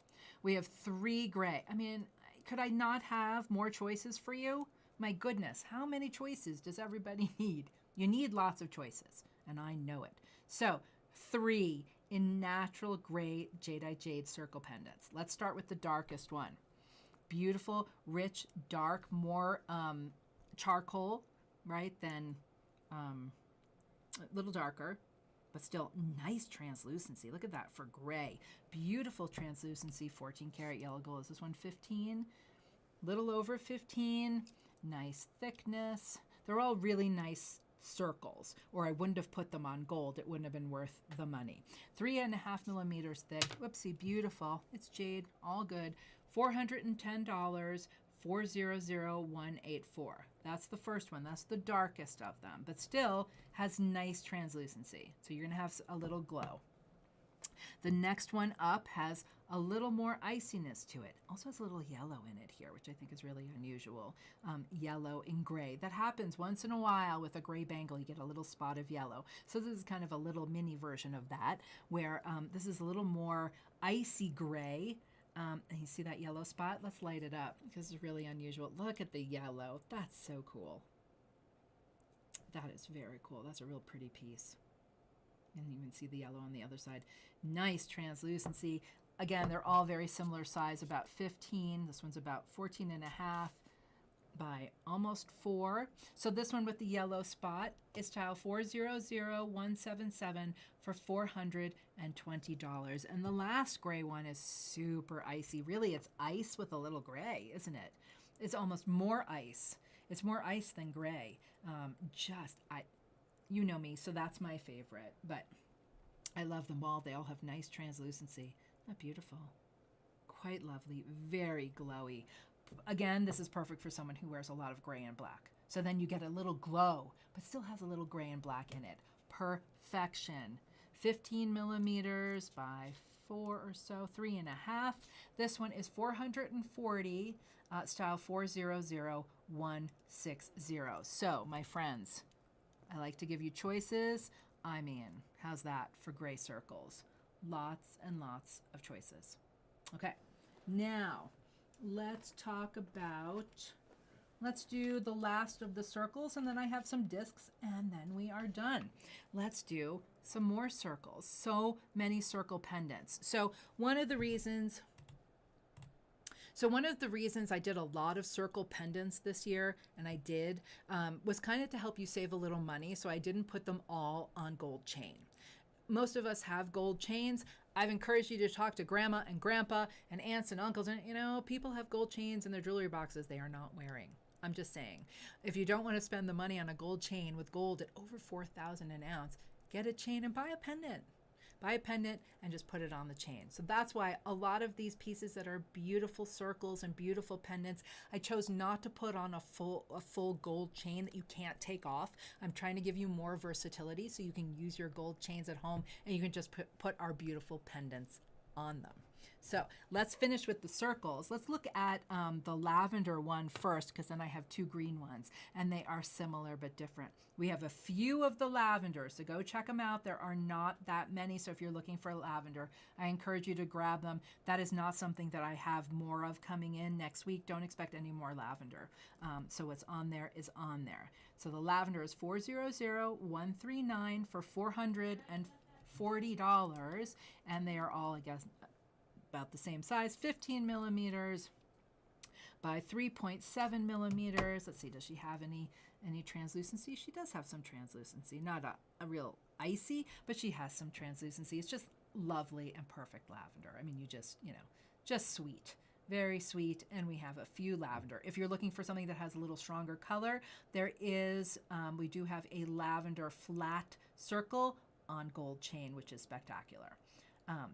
we have 3 gray. I mean, could I not have more choices for you? My goodness, how many choices does everybody need? You need lots of choices, and I know it. So 3 in natural gray jadeite jade circle pendants. Let's start with the darkest one. Beautiful, rich, dark, more charcoal, right, than a little darker, but still nice translucency. Look at that for gray. Beautiful translucency, 14 karat yellow gold. Is this one 15? Little over 15. Nice thickness. They're all really nice circles, or I wouldn't have put them on gold. It wouldn't have been worth the money. 3.5 millimeters thick. Whoopsie, beautiful. It's jade, all good. $410, 400184. That's the first one. That's the darkest of them, but still has nice translucency. So you're gonna have a little glow. The next one up has a little more iciness to it. Also has a little yellow in it here, which I think is really unusual. Yellow and gray. That happens once in a while with a gray bangle. You get a little spot of yellow. So this is kind of a little mini version of that, where this is a little more icy gray. And you see that yellow spot? Let's light it up because it's really unusual. Look at the yellow. That's so cool. That is very cool. That's a real pretty piece. And you can see the yellow on the other side. Nice translucency. Again, they're all very similar size, about 15. This one's about 14.5 by almost 4. So this one with the yellow spot is style 400177 for $420. And the last gray one is super icy. Really, it's ice with a little gray, isn't it? It's almost more ice. It's more ice than gray. You know me, so that's my favorite. But I love them all. They all have nice translucency. Not beautiful. Quite lovely. Very glowy. Again, this is perfect for someone who wears a lot of gray and black. So then you get a little glow, but still has a little gray and black in it. Perfection. 15 millimeters by 4 or so, 3.5. This one is 440, style 400160. So, my friends, I like to give you choices. I mean, how's that for gray circles? Lots and lots of choices. Okay, now let's do the last of the circles, and then I have some discs, and then we are done. Let's do some more circles. So many circle pendants. So one of the reasons I did a lot of circle pendants this year, and I did, was kind of to help you save a little money, so I didn't put them all on gold chain. Most of us have gold chains. I've encouraged you to talk to grandma and grandpa and aunts and uncles, and people have gold chains in their jewelry boxes they are not wearing. I'm just saying, if you don't want to spend the money on a gold chain with gold at over $4,000 an ounce, get a chain and buy a pendant. buy a pendant and just put it on the chain. So that's why a lot of these pieces that are beautiful circles and beautiful pendants, I chose not to put on a full gold chain that you can't take off. I'm trying to give you more versatility so you can use your gold chains at home and you can just put our beautiful pendants on them. So let's finish with the circles. Let's look at the lavender one first, because then I have two green ones and they are similar but different. We have a few of the lavender, so go check them out. There are not that many, so if you're looking for lavender, I encourage you to grab them. That is not something that I have more of coming in next week. Don't expect any more lavender. So what's on there is on there. So the lavender is 400139 for $440, and they are all, I guess, about the same size, 15 millimeters by 3.7 millimeters. Let's see, does she have any translucency? She does have some translucency, not a real icy, but she has some translucency. It's just lovely and perfect lavender. I mean, you just, just sweet, very sweet. And we have a few lavender. If you're looking for something that has a little stronger color, there is, we do have a lavender flat circle on gold chain, which is spectacular.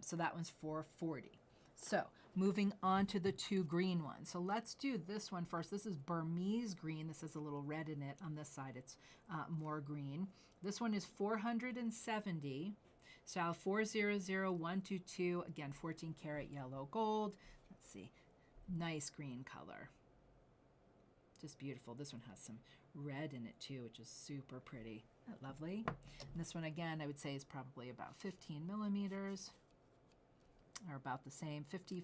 So that one's $440. So moving on to the two green ones. So let's do this one first. This is Burmese green. This has a little red in it. On this side, it's more green. This one is $470. Style 400122. Again, 14 karat yellow gold. Let's see. Nice green color. Just beautiful. This one has some red in it too, which is super pretty. Isn't that lovely? And this one, again, I would say is probably about 15 millimeters. Are about the same, 15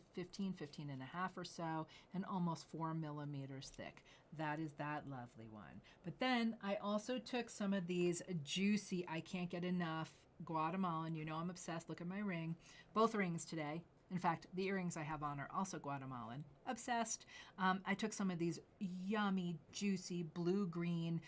and a half or so, and almost 4 millimeters thick. That is that lovely one. But then I also took some of these juicy, I can't get enough, Guatemalan. You know I'm obsessed. Look at my ring. Both rings today. In fact, the earrings I have on are also Guatemalan. Obsessed. I took some of these yummy, juicy, blue-green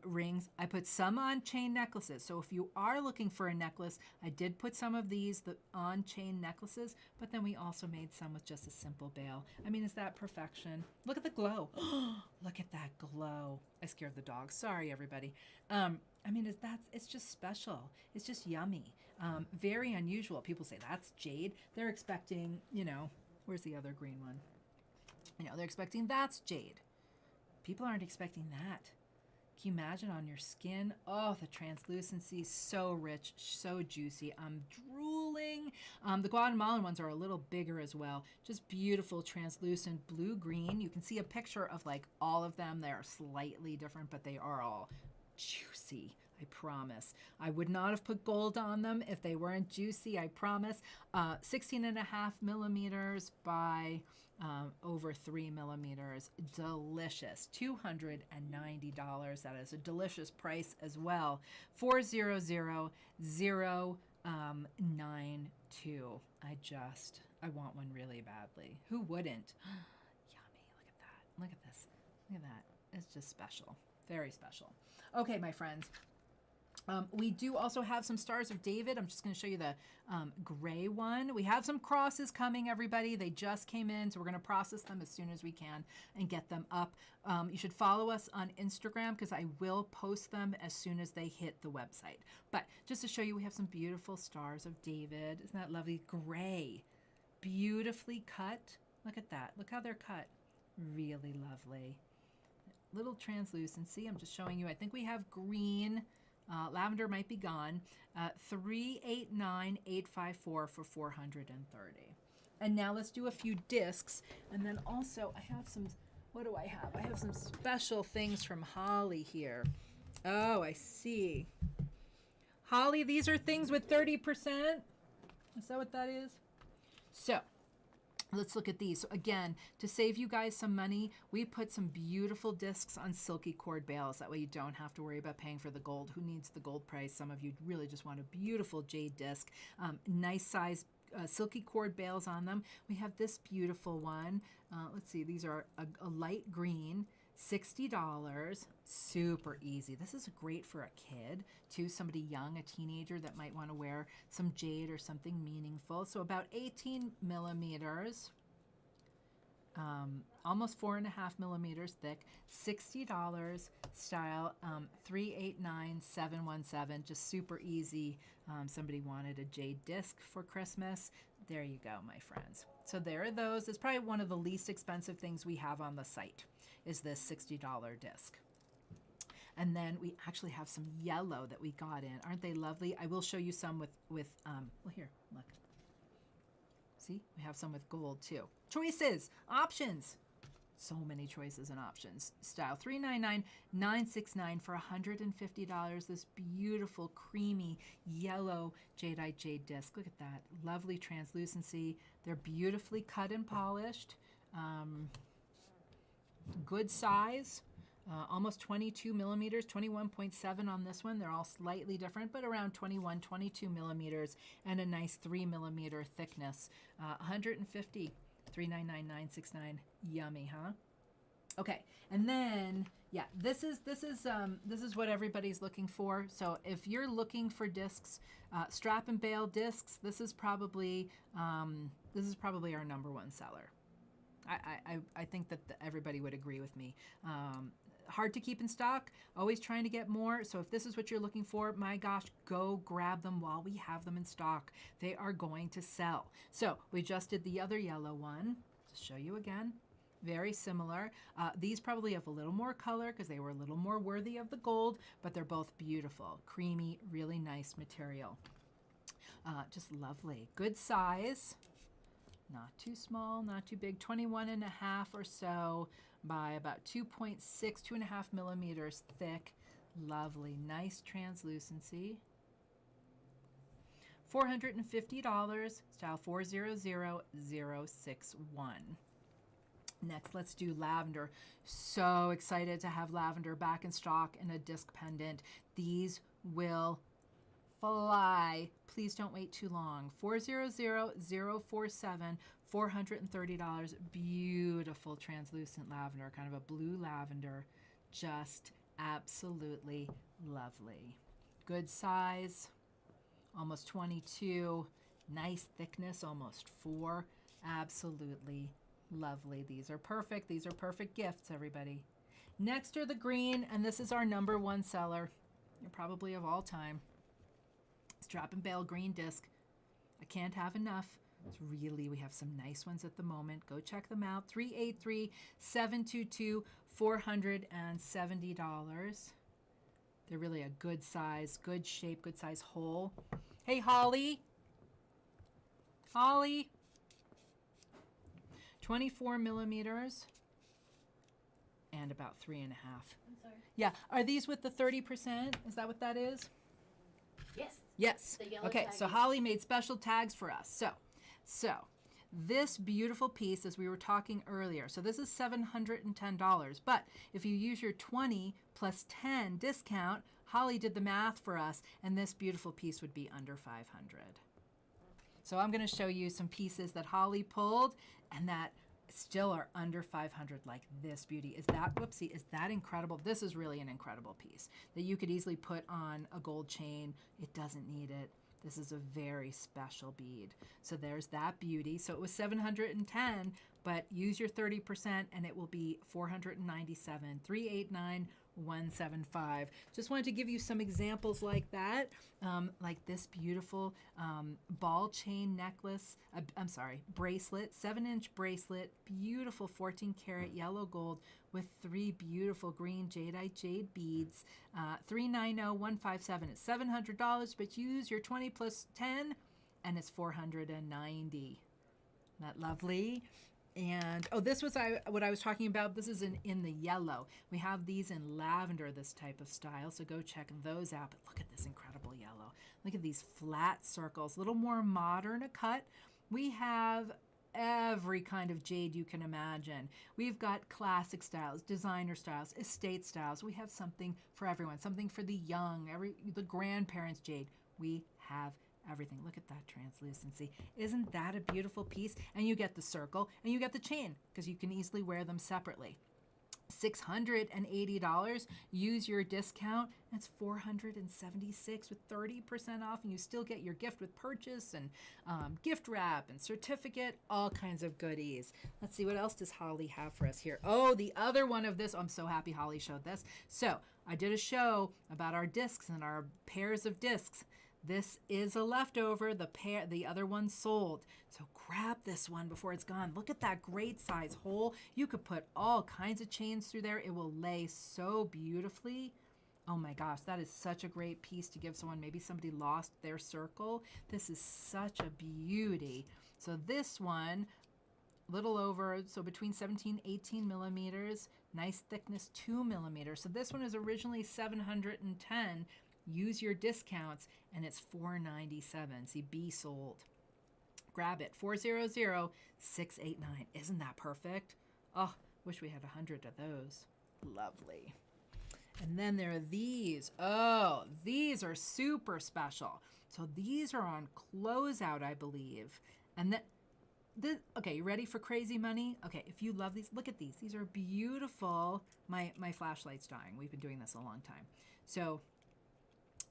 rings. I put some on chain necklaces. So if you are looking for a necklace, I did put some of these on chain necklaces, but then we also made some with just a simple bail. I mean, is that perfection? Look at the glow. Look at that glow. I scared the dog. Sorry, everybody. I mean, it's just special. It's just yummy. Very unusual. People say, that's Jade. They're expecting, where's the other green one? They're expecting that's Jade. People aren't expecting that. Can you imagine on your skin? Oh, the translucency is so rich, so juicy. I'm drooling. The Guatemalan ones are a little bigger as well. Just beautiful, translucent blue-green. You can see a picture of like all of them. They are slightly different, but they are all juicy. I promise. I would not have put gold on them if they weren't juicy, I promise. 16 and a half millimeters by over 3 millimeters. Delicious. $290. That is a delicious price as well. 400092. I want one really badly. Who wouldn't? Yummy. Look at that. Look at this. Look at that. It's just special. Very special. Okay, my friends. We do also have some Stars of David. I'm just going to show you the gray one. We have some crosses coming, everybody. They just came in, so we're going to process them as soon as we can and get them up. You should follow us on Instagram because I will post them as soon as they hit the website. But just to show you, we have some beautiful Stars of David. Isn't that lovely? Gray. Beautifully cut. Look at that. Look how they're cut. Really lovely. Little translucency. I'm just showing you. I think we have green. Lavender might be gone. 389854 for 430. And now let's do a few discs. And then also I have some, what do I have? I have some special things from Holly here. Oh, I see. Holly, these are things with 30%. Is that what that is? So let's look at these. So again, to save you guys some money, we put some beautiful discs on silky cord bales. That way you don't have to worry about paying for the gold. Who needs the gold price? Some of you really just want a beautiful jade disc. Nice size silky cord bales on them. We have this beautiful one. Let's see, these are a light green. $60, super easy. This is great for a kid too, somebody young, a teenager that might want to wear some jade or something meaningful. So about 18 millimeters. almost 4.5 millimeters thick, $60, style 389717, just super easy. Somebody wanted a jade disc for Christmas. There you go, my friends. So there are those. It's probably one of the least expensive things we have on the site, is this $60 disc. And then we actually have some yellow that we got in. Aren't they lovely? I will show you some with well, here, look. See, we have some with gold too. Choices, options. So many choices and options. Style 399969 for $150. This beautiful, creamy, yellow Jadeite jade disc. Look at that. Lovely translucency. They're beautifully cut and polished. Good size. Almost 22 millimeters, 21.7 on this one. They're all slightly different, but around 21, 22 millimeters, and a nice 3 millimeter thickness. 150, 399969. Yummy, huh? Okay, and then yeah, this is what everybody's looking for. So if you're looking for discs, strap and bale discs, this is probably our number one seller. I think that everybody would agree with me. Hard to keep in stock, always trying to get more. So if this is what you're looking for, my gosh, go grab them while we have them in stock. They are going to sell. So we just did the other yellow one. To show you again, very similar. These probably have a little more color because they were a little more worthy of the gold, but they're both beautiful, creamy, really nice material. Just lovely. Good size. Not too small, not too big, 21.5 or so by about 2.5 millimeters thick. Lovely, nice translucency. $450, style 400061. Next, let's do lavender. So excited to have lavender back in stock in a disc pendant. These will fly. Please don't wait too long. 400047, $430. Beautiful translucent lavender, kind of a blue lavender. Just absolutely lovely. Good size, almost 22. Nice thickness, almost 4. Absolutely lovely. These are perfect. These are perfect gifts, everybody. Next are the green, and this is our number one seller, probably of all time. Strap and bale green disc. I can't have enough. It's really, we have some nice ones at the moment. Go check them out. 383722, $470. They're really a good size, good shape, good size hole. Hey, Holly. Holly. 24 millimeters and about 3.5. I'm sorry. Yeah. Are these with the 30%? Is that what that is? Yes. Yes. The yellow Okay, tag so is- Holly made special tags for us. So this beautiful piece, as we were talking earlier, so this is $710, but if you use your 20 plus 10 discount, Holly did the math for us, and this beautiful piece would be under $500. So I'm going to show you some pieces that Holly pulled and that still are under $500, like this beauty. Is that, whoopsie, is that incredible? This is really an incredible piece that you could easily put on a gold chain. It doesn't need it. This is a very special bead. So there's that beauty. So it was $710, but use your 30% and it will be $497, $389,175. Just wanted to give you some examples like that, like this beautiful ball chain necklace, bracelet, 7-inch bracelet, beautiful 14 karat yellow gold with 3 beautiful green jadeite jade beads, $390,157. It's $700, but use your 20 plus 10 and it's $490. Isn't that lovely? And oh, this was what I was talking about. This is in the yellow. We have these in lavender, this type of style. So go check those out. But look at this incredible yellow. Look at these flat circles, a little more modern a cut. We have every kind of jade you can imagine. We've got classic styles, designer styles, estate styles. We have something for everyone, something for the young, the grandparents' jade. We have everything. Look at that translucency. Isn't that a beautiful piece? And you get the circle and you get the chain because you can easily wear them separately. $680. Use your discount. That's $476 with 30% off, and you still get your gift with purchase and gift wrap and certificate, all kinds of goodies. Let's see, what else does Holly have for us here? Oh, the other one of this. I'm so happy Holly showed this. So I did a show about our discs and our pairs of discs. This is a leftover. The other one sold. So grab this one before it's gone. Look at that great size hole. You could put all kinds of chains through there. It will lay so beautifully. Oh my gosh, that is such a great piece to give someone. Maybe somebody lost their circle. This is such a beauty. So this one, little over, so between 17, 18 millimeters, nice thickness, 2 millimeters. So this one is originally 710. Use your discounts, and it's $497. See, B sold. Grab it. 400-689. Isn't that perfect? Oh, wish we had 100 of those. Lovely. And then there are these. Oh, these are super special. So these are on closeout, I believe. And then, okay, you ready for crazy money? Okay, if you love these, look at these. These are beautiful. My flashlight's dying. We've been doing this a long time. So,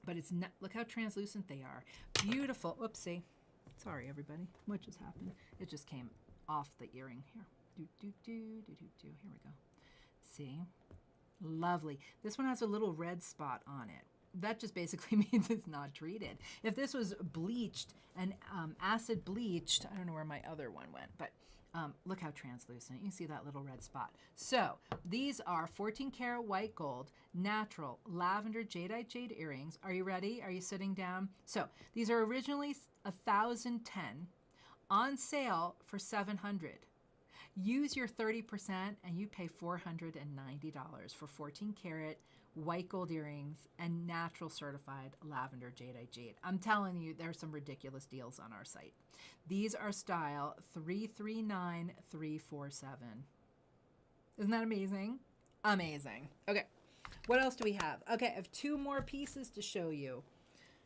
but it's not, look how translucent they are. Beautiful. Oopsie. Sorry, everybody. What just happened? It just came off the earring here. Here we go. See? Lovely. This one has a little red spot on it. That just basically means it's not treated. If this was bleached and acid bleached, I don't know where my other one went, but look how translucent. You see that little red spot. So these are 14 karat white gold, natural lavender jadeite jade earrings. Are you ready? Are you sitting down? So these are originally 1,010, on sale for $700. Use your 30% and you pay $490 for 14 karat white gold earrings and natural certified lavender jadeite jade. I'm telling you, there's some ridiculous deals on our site. These are style 339347. Isn't that amazing? Amazing. Okay, what else do we have? Okay, I have 2 more pieces to show you.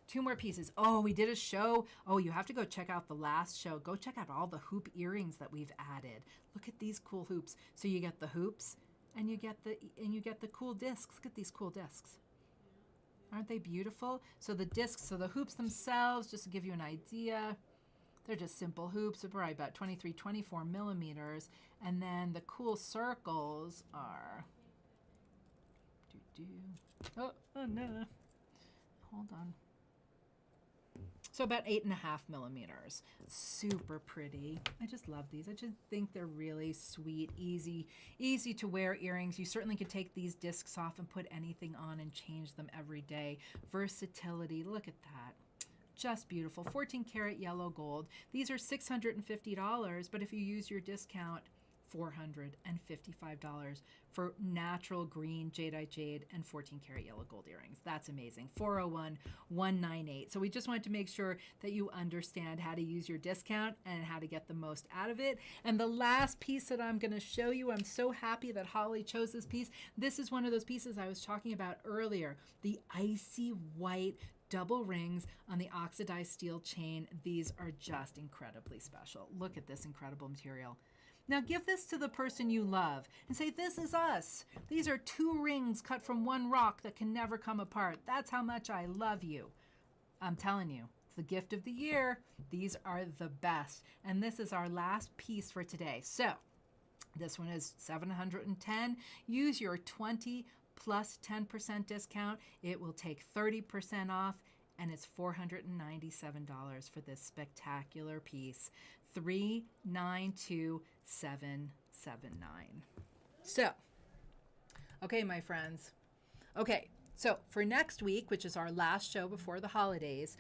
2 more pieces. Oh, we did a show. Oh, you have to go check out the last show. Go check out all the hoop earrings that we've added. Look at these cool hoops. So you get the hoops and you get the cool discs. Look at these cool discs. Aren't they beautiful? So the discs, so the hoops themselves, just to give you an idea, they're just simple hoops. They're probably about 23, 24 millimeters. And then the cool circles are, oh no, hold on. So about 8.5 millimeters. Super pretty. I just love these. I just think they're really sweet, easy to wear earrings. You certainly could take these discs off and put anything on and change them every day. Versatility, look at that. Just beautiful. 14 karat yellow gold. These are $650, but if you use your discount, $455 for natural green jadeite jade and 14 karat yellow gold earrings. That's amazing. 401-198. So we just wanted to make sure that you understand how to use your discount and how to get the most out of it. And the last piece that I'm going to show you, I'm so happy that Holly chose this piece. This is one of those pieces I was talking about earlier, the icy white double rings on the oxidized steel chain. These are just incredibly special. Look at this incredible material. Now give this to the person you love and say, this is us. These are 2 rings cut from one rock that can never come apart. That's how much I love you. I'm telling you, it's the gift of the year. These are the best. And this is our last piece for today. So this one is $710. Use your 20 plus 10% discount. It will take 30% off, and it's $497 for this spectacular piece. 392779. So, okay, my friends. Okay, so for next week, which is our last show before the holidays,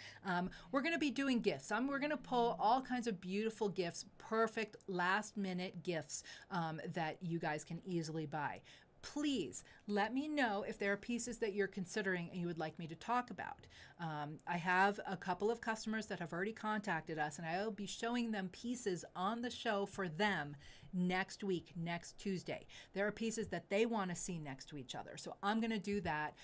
we're going to be doing gifts. We're going to pull all kinds of beautiful gifts, perfect last-minute gifts that you guys can easily buy. Please let me know if there are pieces that you're considering and you would like me to talk about. I have a couple of customers that have already contacted us, and I'll be showing them pieces on the show for them next week, next Tuesday. There are pieces that they want to see next to each other. So I'm going to do that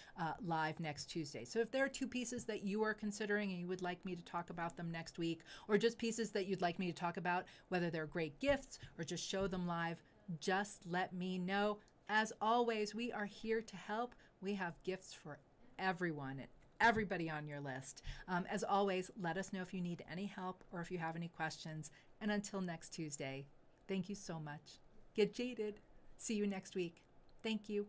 live next Tuesday. So if there are 2 pieces that you are considering and you would like me to talk about them next week, or just pieces that you'd like me to talk about, whether they're great gifts or just show them live, just let me know. As always, we are here to help. We have gifts for everyone and everybody on your list. As always, let us know if you need any help or if you have any questions. And until next Tuesday, thank you so much. Get jaded. See you next week. Thank you.